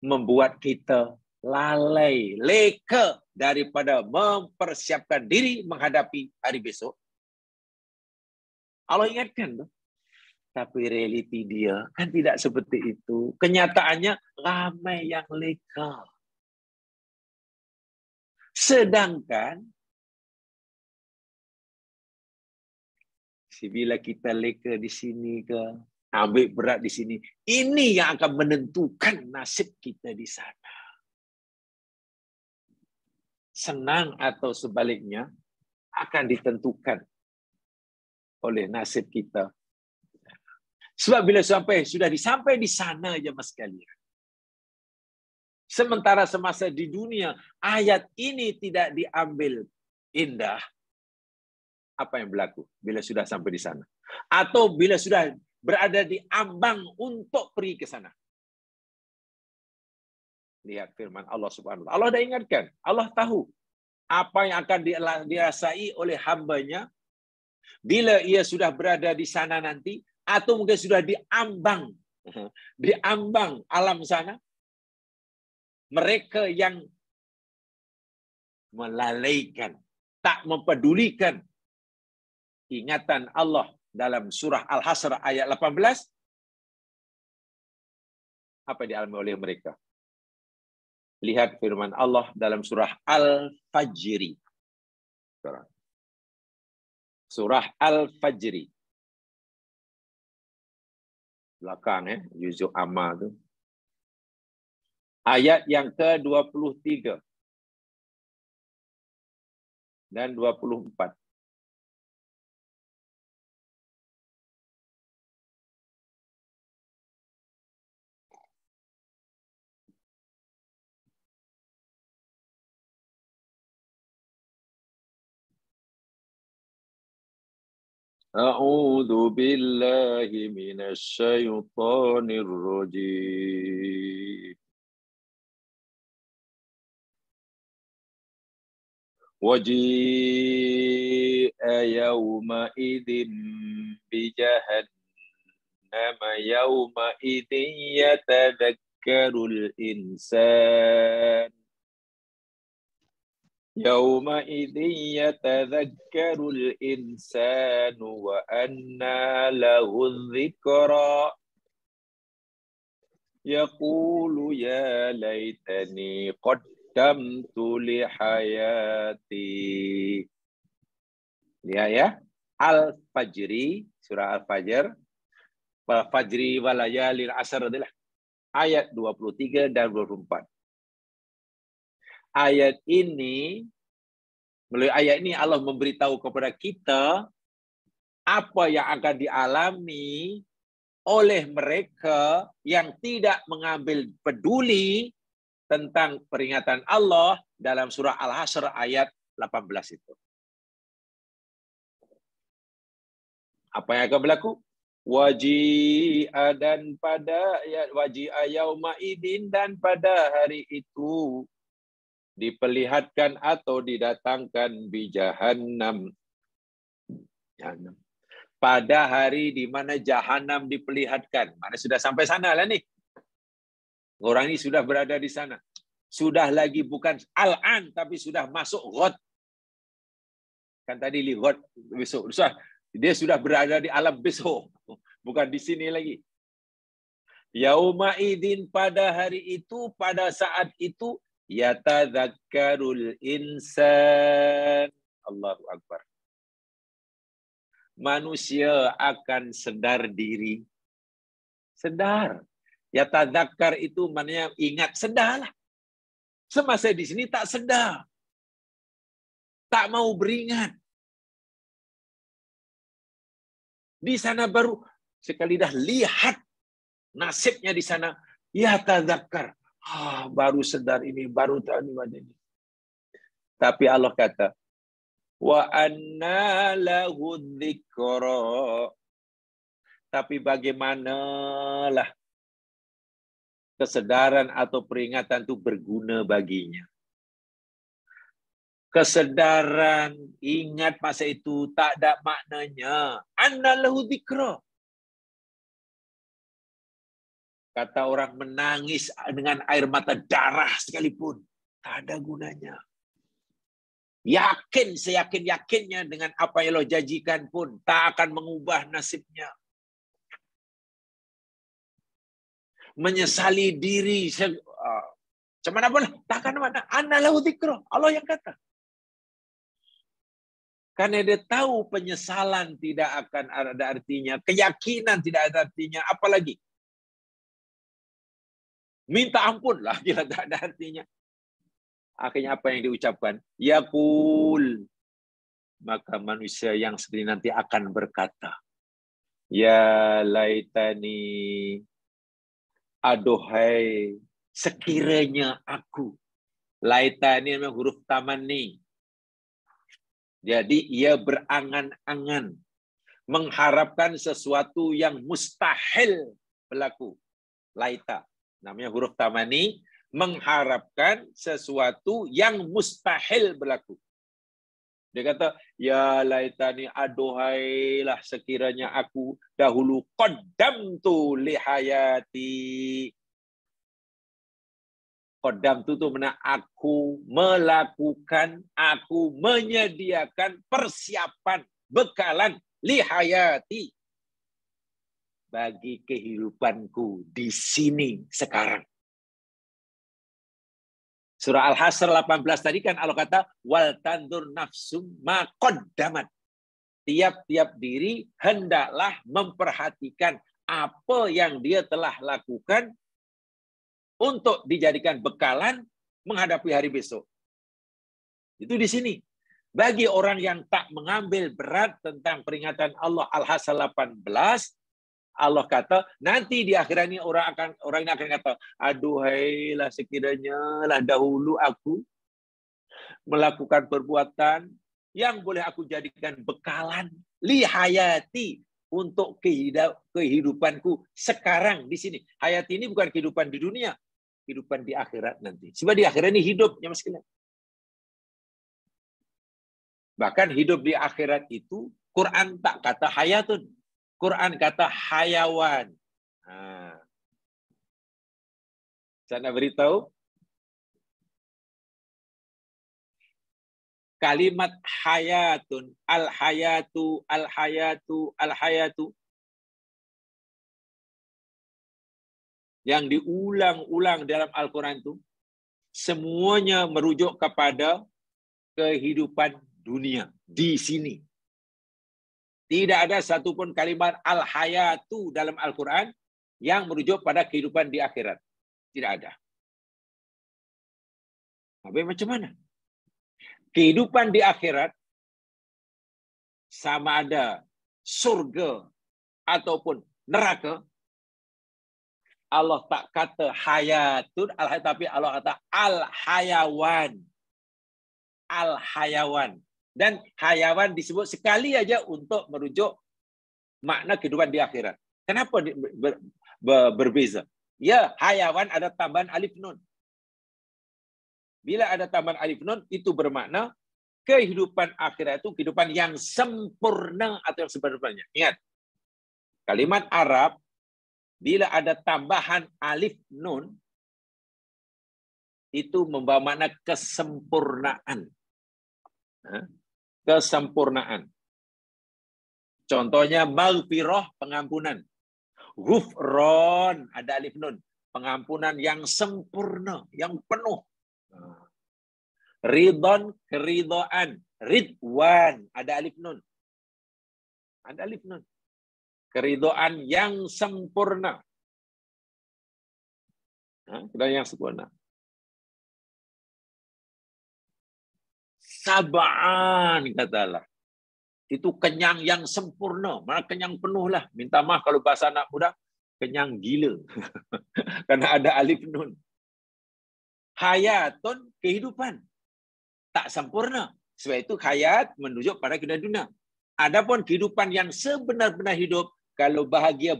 membuat kita lalai, leka daripada mempersiapkan diri menghadapi hari besok. Allah ingatkan tuh. Tapi realiti dia kan tidak seperti itu. Kenyataannya ramai yang leka. Sedangkan Bila kita leka di sini ke, ambil berat di sini, ini yang akan menentukan nasib kita di sana. Senang atau sebaliknya akan ditentukan oleh nasib kita. Sebab bila sudah disampai di sana aja mas sekalian. Sementara semasa di dunia ayat ini tidak diambil indah, apa yang berlaku bila sudah sampai di sana? Atau bila sudah berada di ambang untuk pergi ke sana? Lihat firman Allah Subhanahu wa taala. Allah dah ingatkan, Allah tahu apa yang akan dirasai oleh hambanya bila ia sudah berada di sana nanti, atau mungkin sudah diambang alam sana. Mereka yang melalaikan, tak mempedulikan ingatan Allah dalam surah Al-Hasr ayat 18, apa yang dialami oleh mereka? Lihat firman Allah dalam surah Al-Fajr. Surah Al-Fajr. Belakang juzuk amma tu. Ayat yang ke-23 dan 24. A'udzu billahi minasy syaithanir rajim. Waji'a yawma idzin bi jahannama yawma idzin yatadhakkarul insan. Yawma idzin yatadhakkarul insanu wa anna lahu dzikra. Yaqulu ya laitani qaddamtu li hayati. Lihat ya, Al-Fajri, surah Al-Fajr, Al-Fajri wa layalin ashr adalah ayat 23 dan 24. Ayat ini, melalui ayat ini Allah memberitahu kepada kita apa yang akan dialami oleh mereka yang tidak mengambil peduli tentang peringatan Allah dalam surah Al-Hasr ayat 18 itu. Apa yang akan berlaku? Waji'a dan pada waji'a yauma idin, dan pada hari itu diperlihatkan atau didatangkan bi jahannam. Pada hari di mana jahanam diperlihatkan. Mana sudah sampai sana lah ni. Orang ini sudah berada di sana. Sudah lagi bukan al-an, tapi sudah masuk ghad. Kan tadi li ghad besok. Dia sudah berada di alam besok. Bukan di sini lagi. Yauma idin, pada hari itu, pada saat itu, yatadzakkarul insan. Allahu Akbar. Manusia akan sedar diri. Sedar. Yatadzakkar itu maknanya ingat, sedarlah. Semasa di sini tak sedar. Tak mau beringat. Di sana baru sekali dah lihat nasibnya di sana, yatadzakkar. Baru sedar ini, baru tahu ini. Tapi Allah kata, wa anna lahu dzikra. Tapi bagaimanalah kesedaran atau peringatan itu berguna baginya. Kesedaran, ingat masa itu tak ada maknanya. Anna lahu dzikra. Kata orang menangis dengan air mata darah sekalipun, tak ada gunanya. Yakin, seyakin-yakinnya dengan apa yang Allah janjikan pun, tak akan mengubah nasibnya. Menyesali diri, macam mana pun, tak akan mana. Anna lahu dzikra. Allah yang kata. Karena dia tahu penyesalan tidak akan ada artinya, keyakinan tidak ada artinya, apalagi minta ampun lah, gila tak ada artinya. Akhirnya apa yang diucapkan? Yaqul. Maka manusia yang seperti nanti akan berkata, ya laitani, aduhai, sekiranya aku. Laitani memang huruf tamanni. Jadi ia berangan-angan, mengharapkan sesuatu yang mustahil berlaku. Laita, namanya huruf tamani, mengharapkan sesuatu yang mustahil berlaku. Dia kata, ya laitani, aduhailah sekiranya aku dahulu qaddamtu li hayati. Qaddamtu itu mana aku melakukan, aku menyediakan persiapan, bekalan li hayati bagi kehidupanku di sini sekarang. Surah Al-Hasr 18 tadi kan Allah kata wal tandur nafsum ma qaddamat. Tiap-tiap diri hendaklah memperhatikan apa yang dia telah lakukan untuk dijadikan bekalan menghadapi hari besok. Itu di sini. Bagi orang yang tak mengambil berat tentang peringatan Allah Al-Hasr 18, Allah kata, nanti di akhirat ini orang ini akan kata, aduhailah sekiranya lah dahulu aku melakukan perbuatan yang boleh aku jadikan bekalan li hayati untuk kehidupanku sekarang di sini. Hayati ini bukan kehidupan di dunia, kehidupan di akhirat nanti. Sebab di akhirat ini hidupnya mas sekalian. Bahkan hidup di akhirat itu Quran tak kata hayatun. Quran kata hayawan. Saya nak beritahu. Kalimat hayatun, al-hayatu, al-hayatu, al-hayatu. Yang diulang-ulang dalam Al-Quran itu. Semuanya merujuk kepada kehidupan dunia. Di sini. Tidak ada satupun kalimat al-hayatu dalam Al-Quran yang merujuk pada kehidupan di akhirat. Tidak ada. Tapi macam mana? Kehidupan di akhirat sama ada surga ataupun neraka. Allah tak kata hayatun, tapi Allah kata al-hayawan. Al-hayawan. Dan hayawan disebut sekali aja untuk merujuk makna kehidupan di akhirat. Kenapa berbeza? Ya, hayawan ada tambahan alif nun. Bila ada tambahan alif nun, itu bermakna kehidupan akhirat itu kehidupan yang sempurna atau yang sebenarnya. Ingat, kalimat Arab, bila ada tambahan alif nun, itu membawa makna kesempurnaan. Kesempurnaan. Contohnya maghfirah, pengampunan. Ghufron, ada alif nun, pengampunan yang sempurna, yang penuh. Ridon, keridhaan. Ridwan, ada alif nun. Ada alif nun. Keridhaan yang sempurna. Dan yang sempurna. Sab'an, kata Allah. Itu kenyang yang sempurna. Mana kenyang penuh lah. Minta maaf kalau bahasa anak muda, kenyang gila. Karena ada alif nun. Hayatun, kehidupan. Tak sempurna. Sebab itu hayat menunjuk pada kehidupan dunia. Adapun kehidupan yang sebenar-benar hidup, kalau bahagia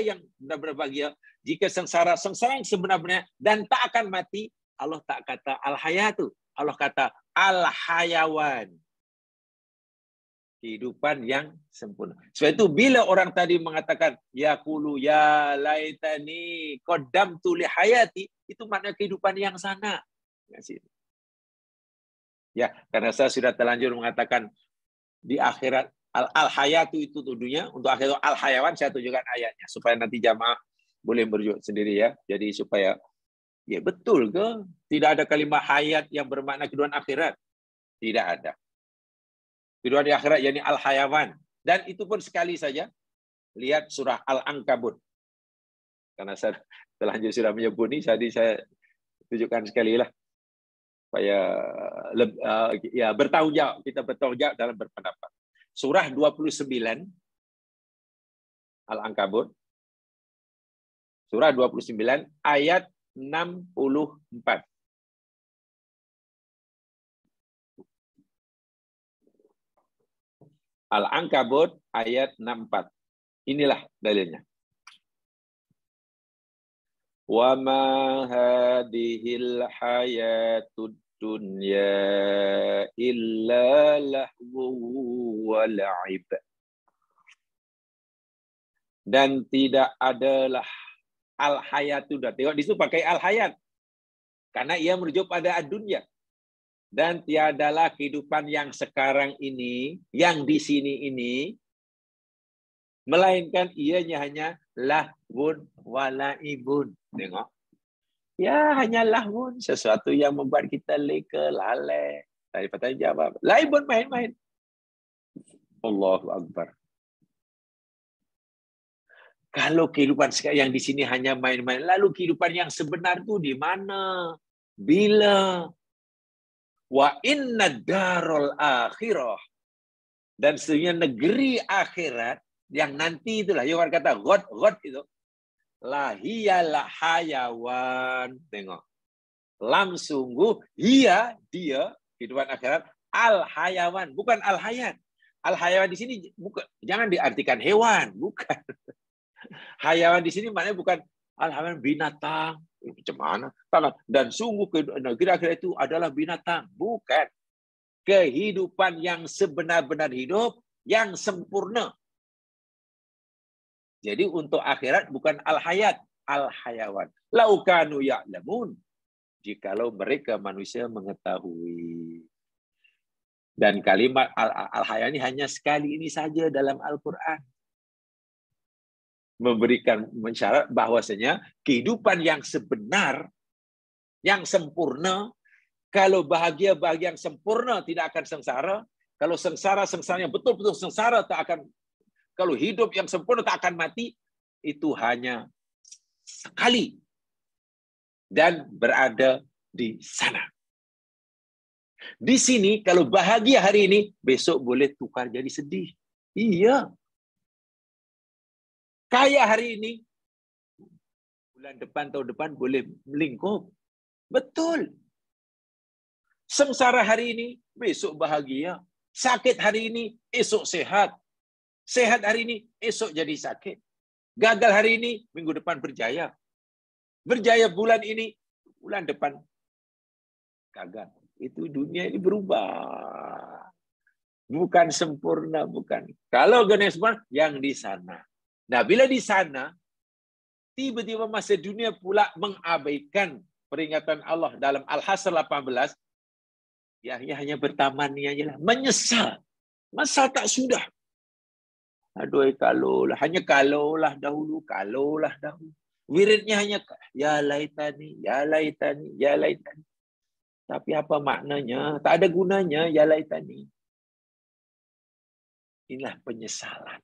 yang benar-benar bahagia, jika sengsara yang sebenar-benar dan tak akan mati, Allah tak kata al-hayatu. Allah kata al-hayawan. Kehidupan yang sempurna. Sebab itu bila orang tadi mengatakan yaqulu ya laitani qaddamtu li hayati, itu makna kehidupan yang sana. Ya, karena saya sudah terlanjur mengatakan di akhirat al-hayatu itu dunia, untuk akhirat al-hayawan saya tunjukkan ayatnya supaya nanti jamaah boleh merujuk sendiri ya. Jadi supaya ya betul ke tidak ada kalimat hayat yang bermakna kehidupan akhirat? Tidak ada. Kehidupan di akhirat yakni al-hayawan. Dan itu pun sekali saja. Lihat surah Al-Ankabut. Karena saya terlanjur sudah menyebut ini, jadi saya tunjukkan sekali lah. Supaya ya bertanggung jawab, kita bertanggung jawab dalam berpendapat. Surah 29 Al-Ankabut. Surah 29 ayat 64. Al-Ankabut ayat 64. Inilah dalilnya. Wa ma hadhil hayatud dunya illa lahu wa la'ib. Dan tidak adalah al-hayatu. Tengok di situ pakai al-hayat. Karena ia merujuk pada ad-dunya. Dan tiadalah kehidupan yang sekarang ini, yang di sini ini, melainkan ianya hanya lahwun walaibun. Tengok. Ya, hanya lahwun. Sesuatu yang membuat kita leka, lalai. Daripada jawab. Laibun, main-main. Allahu Akbar. Kalau kehidupan yang di sini hanya main-main, lalu kehidupan yang sebenar itu di mana? Bila? Wa inna darul akhirah. Dan sesungguhnya negeri akhirat yang nanti itulah yang orang kata God itu lahiyalah hayawan. Tengok. Lam sungguh dia kehidupan akhirat al hayawan, bukan al hayat. Al hayawan di sini bukan, jangan diartikan hewan, bukan. Hayawan di sini maknanya bukan al hayawan binatang. Macam mana? Dan sungguh negeri akhirat itu adalah binatang. Bukan. Kehidupan yang sebenar-benar hidup, yang sempurna. Jadi untuk akhirat bukan al-hayat, al-hayawan. Laukanu ya'lamun. Jikalau mereka manusia mengetahui. Dan kalimat al-hayat ini hanya sekali ini saja dalam Al-Quran. Memberikan mensyarat bahwasanya kehidupan yang sebenar, yang sempurna, kalau bahagia yang sempurna tidak akan sengsara, kalau sengsaranya betul-betul sengsara tak akan, kalau hidup yang sempurna tak akan mati, itu hanya sekali dan berada di sana. Di sini kalau bahagia hari ini, besok boleh tukar jadi sedih. Iya. Kaya hari ini, bulan depan, tahun depan boleh melingkup. Betul. Sengsara hari ini, besok bahagia. Sakit hari ini, esok sehat. Sehat hari ini, esok jadi sakit. Gagal hari ini, minggu depan berjaya. Berjaya bulan ini, bulan depan gagal. Itu dunia ini berubah. Bukan sempurna, bukan. Kalau dunia sempurna, yang di sana. Nah, bila di sana, tiba-tiba masa dunia pula mengabaikan peringatan Allah dalam Al-Hasr 18, ya hanya bertamannya aja lah. Menyesal. Masa tak sudah. Aduh, kalaulah. Hanya kalaulah dahulu. Wiridnya hanya, ya laitani, ya laitani, ya laitani. Tapi apa maknanya? Tak ada gunanya, ya laitani. Inilah penyesalan.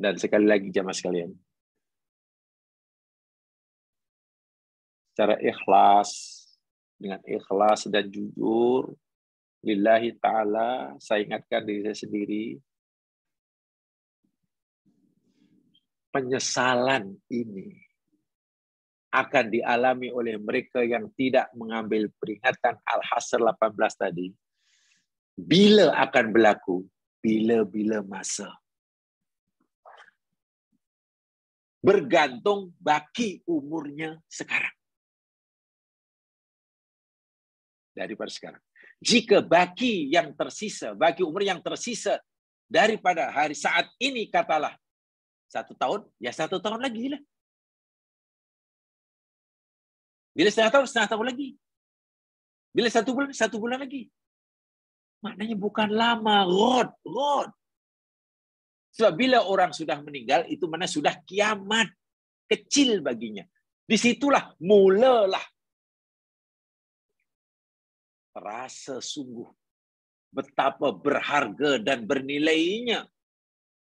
Dan sekali lagi jamaah sekalian, secara ikhlas, dengan ikhlas dan jujur, lillahi ta'ala, saya ingatkan diri saya sendiri, penyesalan ini akan dialami oleh mereka yang tidak mengambil peringatan Al-Hasr 18 tadi. Bila akan berlaku? Bila-bila masa. Bergantung baki umurnya sekarang. Daripada sekarang. Jika baki yang tersisa, baki umur yang tersisa daripada hari saat ini katalah 1 tahun, ya 1 tahun lagi lah. Bila setengah tahun lagi. Bila 1 bulan, 1 bulan lagi. Maknanya bukan lama, God. Sebab bila orang sudah meninggal, itu mana sudah kiamat. Kecil baginya. Disitulah mulalah terasa sungguh betapa berharga dan bernilainya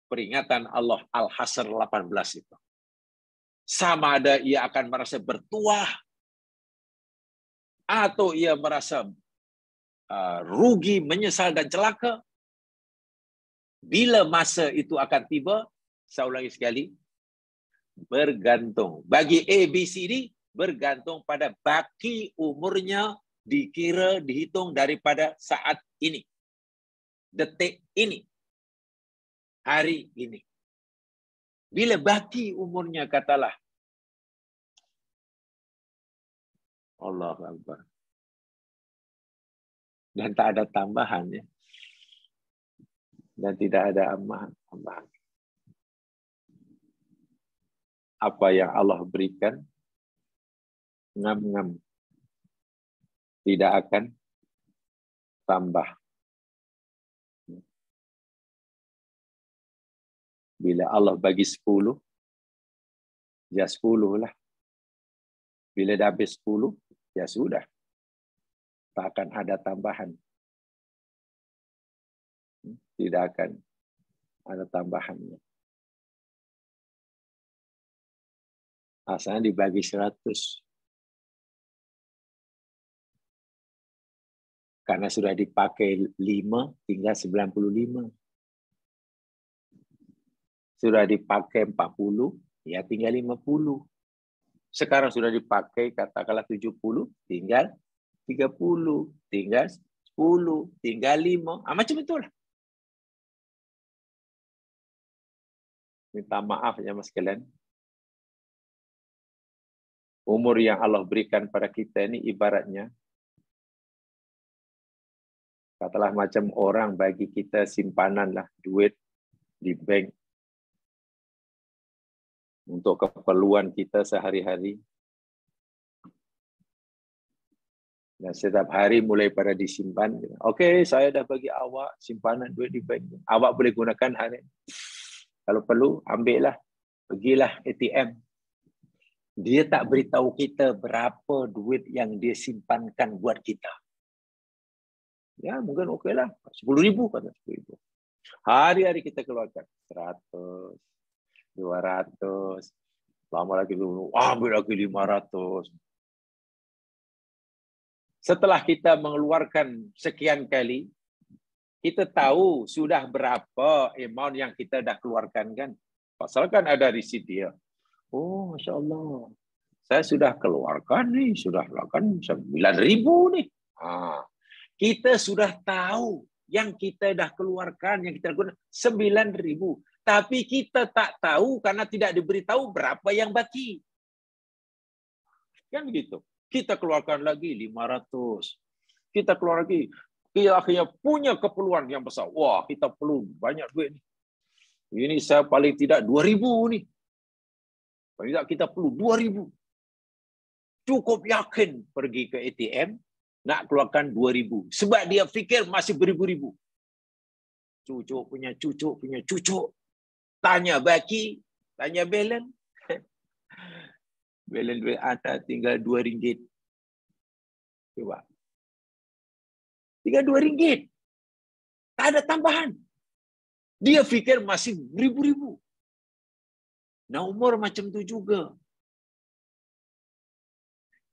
peringatan Allah Al-Hasr 18 itu. Sama ada ia akan merasa bertuah atau ia merasa rugi, menyesal dan celaka. Bila masa itu akan tiba, saya ulangi sekali, bergantung. Bagi A, B, C, D, bergantung pada baki umurnya dikira, dihitung daripada saat ini. Detik ini. Hari ini. Bila baki umurnya, katalah, Allahu Akbar. Dan tak ada tambahan, ya. Dan tidak ada tambahan. Apa yang Allah berikan, ngam-ngam. Tidak akan tambah. Bila Allah bagi 10, ya 10 lah. Bila dah habis 10, ya sudah. Tak akan ada tambahan. Tidak akan ada tambahannya. Asalnya dibagi 100. Karena sudah dipakai 5, tinggal 95. Sudah dipakai 40, ya tinggal 50. Sekarang sudah dipakai katakanlah 70, tinggal 30, tinggal 10, tinggal 5. Macam itulah. Minta maaf ya mas sekalian. Umur yang Allah berikan pada kita ini ibaratnya, katalah macam orang bagi kita simpanan lah, duit di bank. Untuk keperluan kita sehari-hari. Dan setiap hari mulai pada disimpan. Okey, saya dah bagi awak simpanan duit di bank. Awak boleh gunakan hari. Kalau perlu, ambillah. Pergilah ATM. Dia tak beritahu kita berapa duit yang dia simpankan buat kita. Ya, mungkin okeylah. 10,000 kata 10,000. Hari-hari kita keluarkan 100. 200, lama lagi dulu, ambil lagi 500. Setelah kita mengeluarkan sekian kali, kita tahu sudah berapa amount yang kita dah keluarkan kan. Pasalkan ada resit dia. Oh, Masya Allah. Saya sudah keluarkan nih, sudah keluarkan 9,000 nih. Kita sudah tahu yang kita dah keluarkan, yang kita gunakan 9,000. Tapi kita tak tahu karena tidak diberitahu berapa yang baki. Kan gitu. Kita keluarkan lagi 500. Kita keluar lagi. Kita akhirnya punya keperluan yang besar. Wah, kita perlu banyak duit ni. Ini saya paling tidak 2,000 ni. Paling tidak kita perlu 2,000. Cukup yakin pergi ke ATM nak keluarkan 2,000. Sebab dia fikir masih beribu-ribu. Cucuk punya cucuk punya cucuk. Tanya baki, tanya balance. Balance duit anda tinggal RM2. Coba. Tinggal RM2. Tak ada tambahan. Dia fikir masih beribu-ribu. Nah, umur macam tu juga.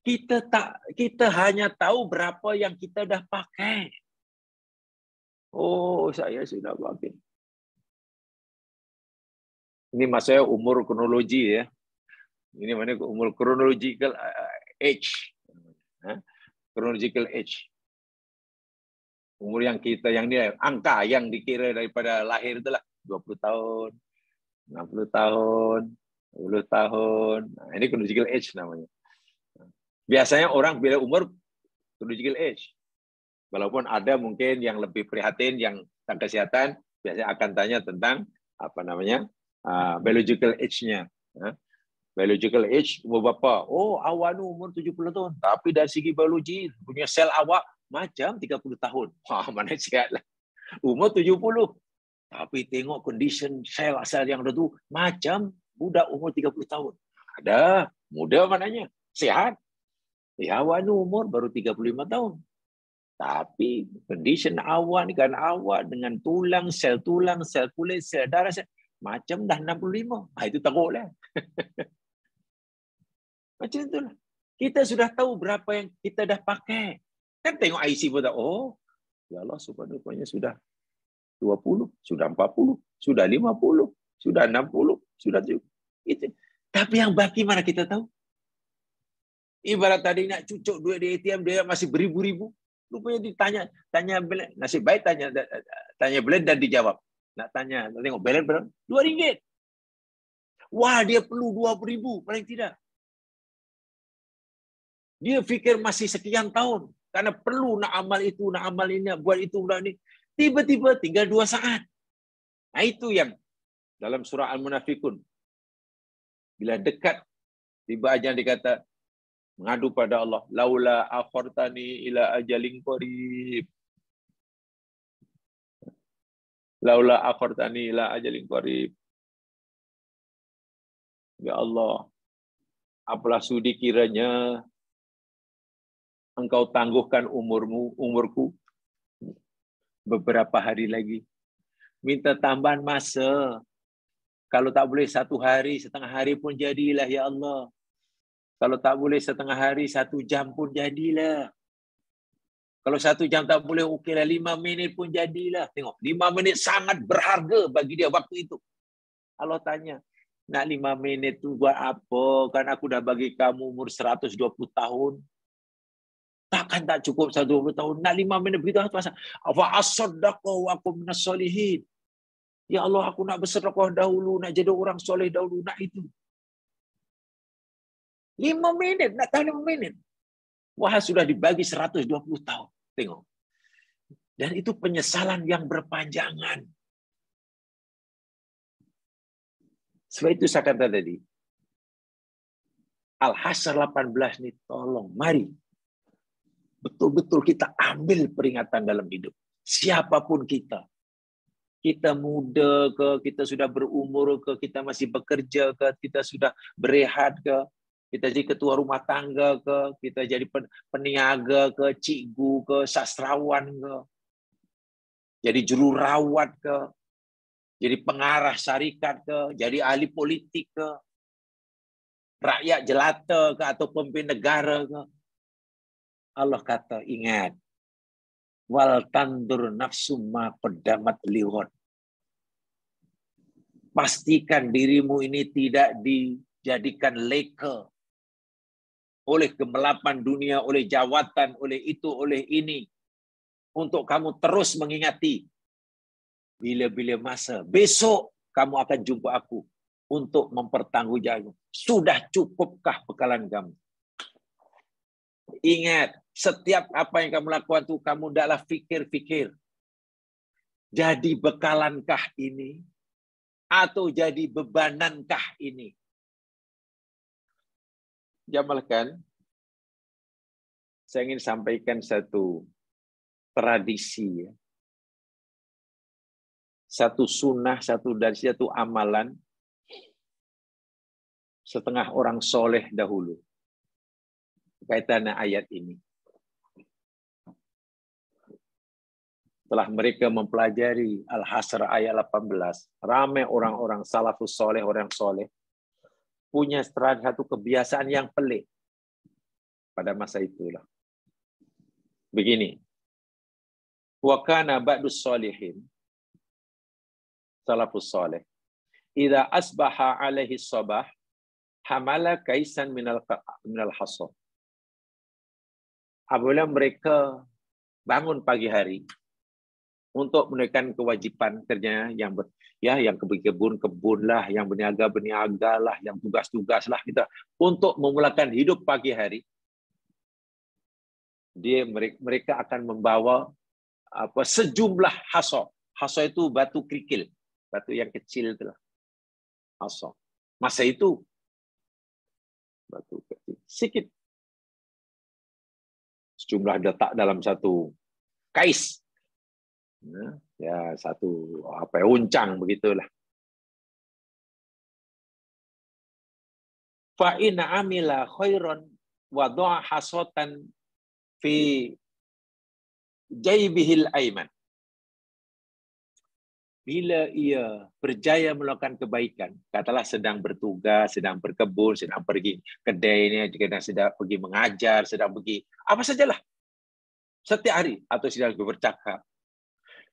Kita hanya tahu berapa yang kita dah pakai. Oh, saya sudah pakai. Ini maksudnya umur kronologi ya. Ini mana umur chronological age. Chronological age. Umur yang kita yang ni angka yang dikira daripada lahir itulah 20 tahun, 60 tahun, 20 tahun. Nah, ini chronological age namanya. Biasanya orang bila umur chronological age. Walaupun ada mungkin yang lebih prihatin yang tentang kesehatan, biasanya akan tanya tentang apa namanya? Biological age-nya. Biological age umur berapa? Oh, awak ni umur 70 tahun. Tapi dari segi biologi, punya sel awak macam 30 tahun. Wah, mana sihatlah. Umur 70. Tapi tengok condition sel asal yang ada tu, macam budak umur 30 tahun. Ada. Muda maknanya. Sihat. Awak ni umur baru 35 tahun. Tapi condition awak ni kan awak dengan tulang, sel kulit, sel darah, macam dah 65. Itu teruklah. Macam itulah. Kita sudah tahu berapa yang kita dah pakai. Kan tengok IC pun tak, oh, ya Allah, subhanallah, sudah 20, sudah 40, sudah 50, sudah 60, sudah 70. Itu. Tapi yang baki mana kita tahu? Ibarat tadi nak cucuk duit di ATM, dia masih beribu-ribu. Rupanya tanya nasib baik tanya balance dan dijawab. Nak tanya, tengok balance berapa? RM2. Wah, dia perlu 20,000 paling tidak. Dia fikir masih sekian tahun karena perlu nak amal itu, nak amal ini, buat itu, buat ini. Tiba-tiba tinggal 2 saat. Nah, itu yang dalam surah Al-Munafikun. Bila dekat tiba ajan dikata mengadu pada Allah, laula akhartani ila ajalin qarib. Laula akhartani ila ajalin qarib. Ya Allah, apalah sudi kiranya engkau tangguhkan umurku beberapa hari lagi. Minta tambahan masa. Kalau tak boleh 1 hari, setengah hari pun jadilah ya Allah. Kalau tak boleh setengah hari, 1 jam pun jadilah. Kalau 1 jam tak boleh, okeylah 5 minit pun jadilah. Tengok, 5 minit sangat berharga bagi dia waktu itu. Allah tanya, nak 5 minit tu buat apa? Kan aku dah bagi kamu umur 120 tahun. Takkan tak cukup 120 tahun. Nak 5 minit begitu. Fa asaddaqa wa akum minas solihin. Ya Allah, aku nak bersedekah dahulu, nak jadi orang soleh dahulu, nak itu. 5 minit, nak tahu 5 minit. Wah, sudah dibagi 120 tahun. Tengok. Dan itu penyesalan yang berpanjangan. Sebab itu saya kata tadi, Al-Hasyr 18 ini tolong, mari. Betul-betul kita ambil peringatan dalam hidup. Siapapun kita. Kita muda ke, kita sudah berumur ke, kita masih bekerja ke, kita sudah berehat ke, kita jadi ketua rumah tangga ke, kita jadi peniaga ke, cikgu ke, sastrawan ke, jadi jururawat ke, jadi pengarah syarikat ke, jadi ahli politik ke, rakyat jelata ke, atau pemimpin negara ke. Allah kata, ingat, wal tandur nafsu ma qaddamat lighad. Pastikan dirimu ini tidak dijadikan leka oleh gemelapan dunia, oleh jawatan, oleh itu, oleh ini. Untuk kamu terus mengingati. Bila-bila masa, besok kamu akan jumpa aku untuk mempertanggungjawabkan. Sudah cukupkah bekalan kamu? Ingat, setiap apa yang kamu lakukan itu, kamu hendaklah fikir-fikir. Jadi bekalankah ini? Atau jadi bebanankah ini? Jamalkan, saya ingin sampaikan satu tradisi, satu sunnah, satu amalan setengah orang soleh dahulu kaitan ayat ini. Setelah mereka mempelajari Al-Hasyr ayat 18, ramai orang-orang salafus soleh, orang soleh, punya satu kebiasaan yang pelik pada masa itulah. Begini, wa kana ba'dus solihin, salafus soleh, idza asbaha alaihi sabah, hamala kaisan minal hasad. Apabila mereka bangun pagi hari untuk menunaikan kewajipan kerjanya yang kebun-kebun lah, yang berniaga lah, yang tugas-tugas lah kita untuk memulakan hidup pagi hari, mereka akan membawa sejumlah hasa. Hasa itu batu kerikil, batu yang kecil itulah hasa. Masa itu batu kecil sedikit, sejumlah letak dalam satu kais. Ya, satu uncang begitulah. Fa in amila khairan wa dha'a hasatan fi jaybihil aiman. Bila ia berjaya melakukan kebaikan, katalah sedang bertugas, sedang berkebun, sedang pergi kedai ini, sedang pergi mengajar, sedang pergi apa sajalah, setiap hari, atau sedang bercakap.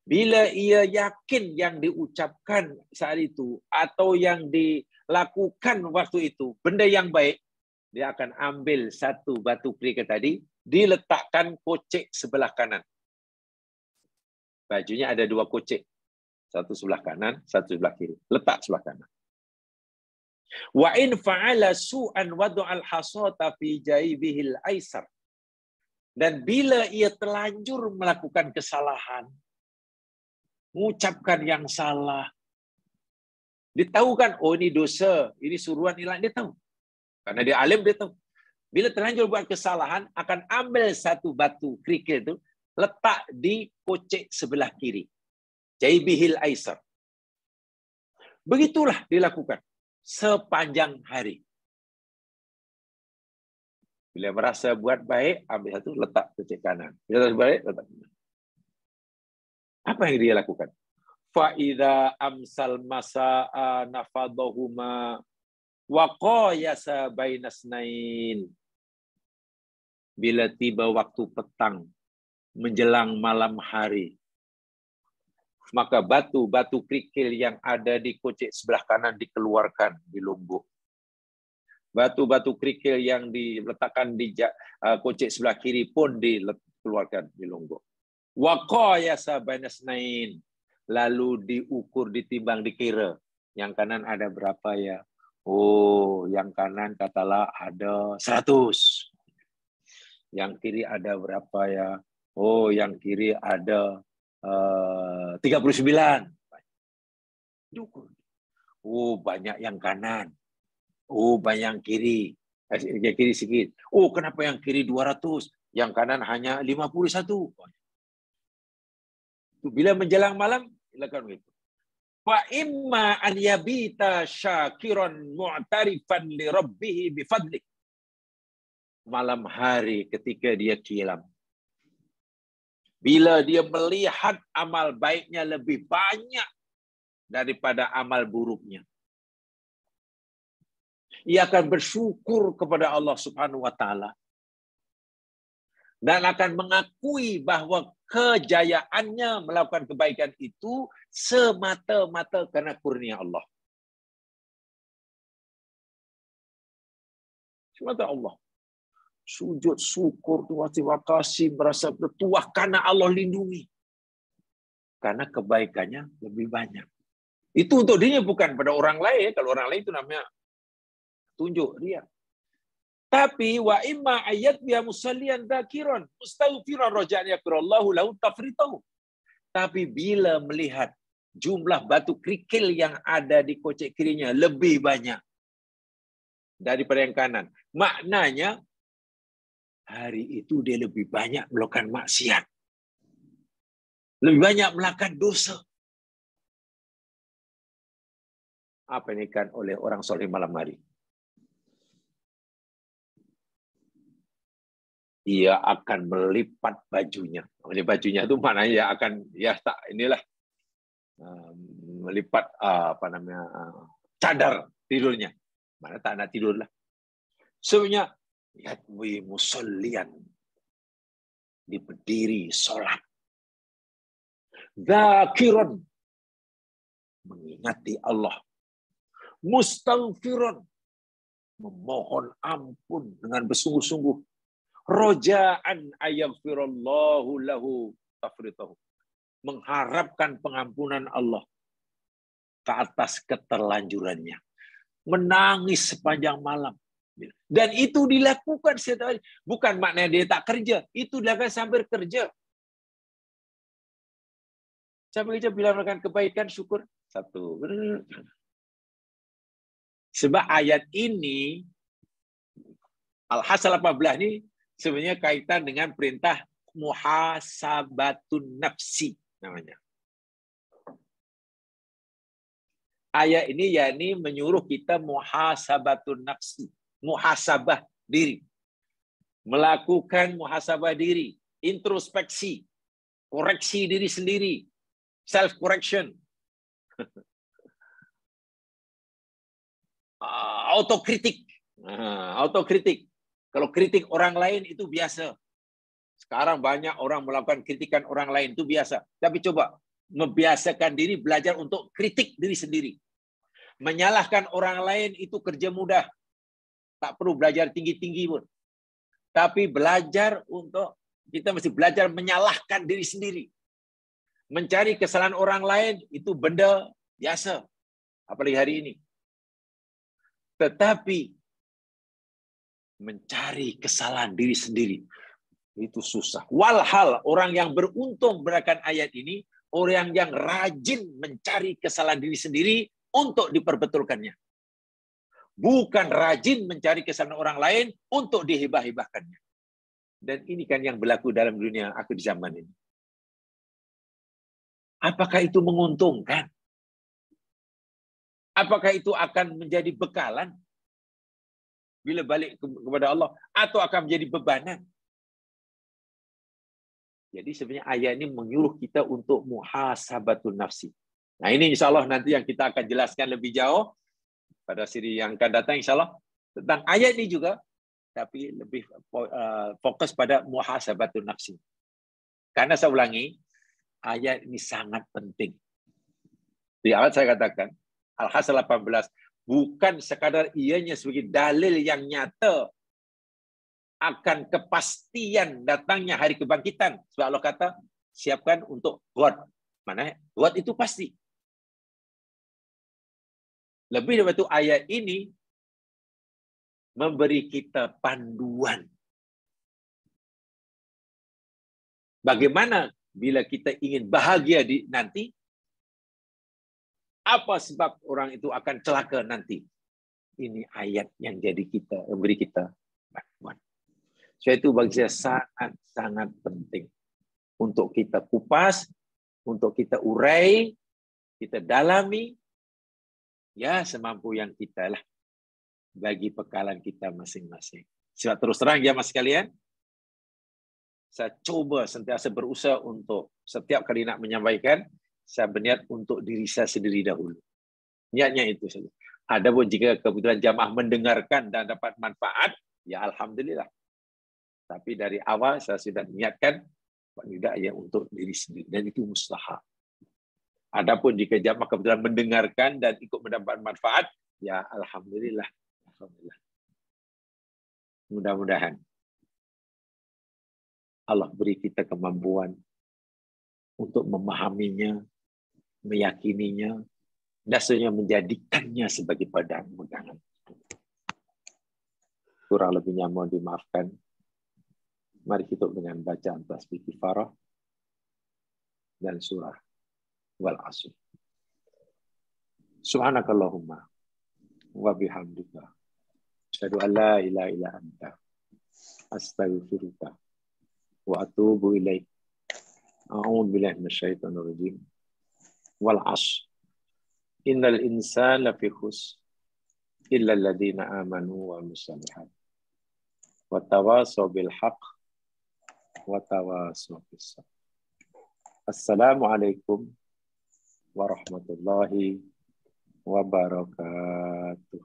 Bila ia yakin yang diucapkan saat itu atau yang dilakukan waktu itu benda yang baik, dia akan ambil satu batu kerikil tadi, diletakkan kocek sebelah kanan. Bajunya ada 2 kocek. Satu sebelah kanan, satu sebelah kiri. Letak sebelah kanan. Wa in fa'ala su'an wada'al hasata fi jaybihil aisar. Dan bila ia terlanjur melakukan kesalahan, mengucapkan yang salah, dia tahu kan, oh ini dosa, ini suruhan hilang, dia tahu. Karena dia alim, dia tahu. Bila terlanjur buat kesalahan, akan ambil satu batu kerikil itu, letak di kocek sebelah kiri. Jaybihil aisar. Begitulah dilakukan sepanjang hari. Bila merasa buat baik, ambil satu, letak kocek kanan. Bila merasa baik, letak kanan. Apa yang dia lakukan? Fa'idha amsal masa'a nafadahuma wa qayasa bainasnain. Bila tiba waktu petang, menjelang malam hari, maka batu-batu kerikil yang ada di kocek sebelah kanan dikeluarkan di lumbuk. Batu-batu kerikil yang diletakkan di kocek sebelah kiri pun dikeluarkan di lumbuk. Wa qayasa bainasnain. Lalu diukur, ditimbang, dikira. Yang kanan ada berapa ya? Oh, yang kanan katalah ada 100. Yang kiri ada berapa ya? Oh, yang kiri ada 39. Oh, banyak yang kanan. Oh, banyak yang kiri. Yang kiri sedikit. Oh, kenapa yang kiri 200? Yang kanan hanya 51. Bila menjelang malam, silakan begitu. Fa imma an yabita syakiran mu'tarifan li rabbih bi fadli. Malam hari ketika dia kilam, bila dia melihat amal baiknya lebih banyak daripada amal buruknya, ia akan bersyukur kepada Allah Subhanahu wa taala dan akan mengakui bahwa kejayaannya melakukan kebaikan itu semata-mata karena kurnia Allah. Semata Allah. Sujud syukur, terima kasih, merasa bertuah karena Allah lindungi. Karena kebaikannya lebih banyak. Itu untuk dirinya, bukan pada orang lain. Kalau orang lain itu namanya tunjuk dia. Tapi wa imma ayat biha musalliyan dzakiran mustaghfiran raja'an yaghfirallahu lahu tafritahu. Tapi bila melihat jumlah batu kerikil yang ada di kocek kirinya lebih banyak daripada yang kanan, maknanya hari itu dia lebih banyak melakukan maksiat. Lebih banyak melakukan dosa. Apa yang dilakukan oleh orang soleh malam hari? Ia akan melipat bajunya. Bajunya itu maknanya akan melipat cadar tidurnya. Mana tak nak tidur lah. Sebenarnya yatwi musallian, diberdiri solat. Dzakiran, mengingati Allah. Mustaghfiran, memohon ampun dengan bersungguh-sungguh. Roja'an ayaghfirallahu lahu tafritahu, mengharapkan pengampunan Allah ke atas keterlanjurannya. Menangis sepanjang malam. Dan itu dilakukan setiap hari. Bukan maknanya dia tak kerja. Itu dilakukan sambil kerja. Sambil kerja bila melakukan kebaikan, syukur. Satu. Sebab ayat ini, Al-Hasr 18 ini, sebenarnya kaitan dengan perintah muhasabatun nafsi namanya. Ayat ini yakni menyuruh kita muhasabatun nafsi, muhasabah diri. Melakukan muhasabah diri, introspeksi. koreksi diri sendiri, self correction, autokritik, autokritik. Kalau kritik orang lain itu biasa. Sekarang banyak orang melakukan kritikan orang lain itu biasa. Tapi coba membiasakan diri belajar untuk kritik diri sendiri. Menyalahkan orang lain itu kerja mudah. Tak perlu belajar tinggi-tinggi pun. Tapi belajar untuk kita mesti belajar menyalahkan diri sendiri. Mencari kesalahan orang lain itu benda biasa. Apalagi hari ini. Tetapi mencari kesalahan diri sendiri itu susah. Walhal orang yang beruntung berdasarkan ayat ini, orang yang rajin mencari kesalahan diri sendiri untuk diperbetulkannya. Bukan rajin mencari kesalahan orang lain untuk dihibah-hibahkannya. Dan ini kan yang berlaku dalam dunia akhir zaman ini. Apakah itu menguntungkan? Apakah itu akan menjadi bekalan bila balik kepada Allah, atau akan menjadi bebanan? Jadi sebenarnya ayat ini menyuruh kita untuk muhasabatun nafsi. Nah ini insya Allah nanti yang kita akan jelaskan lebih jauh pada siri yang akan datang insya Allah tentang ayat ini juga, tapi lebih fokus pada muhasabatun nafsi. Karena saya ulangi, ayat ini sangat penting. Di awal saya katakan, Al-Hasr 18, bukan sekadar ianya sebagai dalil yang nyata akan kepastian datangnya hari kebangkitan. Sebab Allah kata, siapkan untuk God. Mana? God itu pasti. Lebih daripada itu, ayat ini memberi kita panduan. Bagaimana bila kita ingin bahagia nanti, apa sebab orang itu akan celaka nanti? Ini ayat yang jadi kita, memberi kita bantuan. Sebab itu bagi saya sangat-sangat penting untuk kita kupas, untuk kita urai, kita dalami, ya semampu yang kita lah bagi pekalan kita masing-masing. Sebab terus terang ya mas sekalian, saya coba sentiasa berusaha untuk setiap kali nak menyampaikan, saya berniat untuk diri saya sendiri dahulu. Niatnya itu saja. Adapun jika kebetulan jamaah mendengarkan dan dapat manfaat, ya alhamdulillah. Tapi dari awal saya sudah niatkan tidak ya untuk diri sendiri, dan itu mustahab. Adapun jika jamaah kebetulan mendengarkan dan ikut mendapat manfaat, ya alhamdulillah. Alhamdulillah. Mudah-mudahan Allah beri kita kemampuan untuk memahaminya, meyakininya, dasarnya menjadikannya sebagai pegangan. Kurang lebihnya mohon dimaafkan. Mari kita dengan bacaan tasbih kifarah dan surah wal asr. Subhanakallahumma wa bihamdika asyhadu an la ilaha illa anta astaghfiruka wa atubu ilaik. A'udzu billahi minasyaitonir rajim. Wal asr. Innal insana lafi khusr illa alladziina aamanu wa amilus shalihaat wa tawassaw bil haqq wa tawassaw bis sabr. Assalamualaikum warahmatullahi wabarakatuh.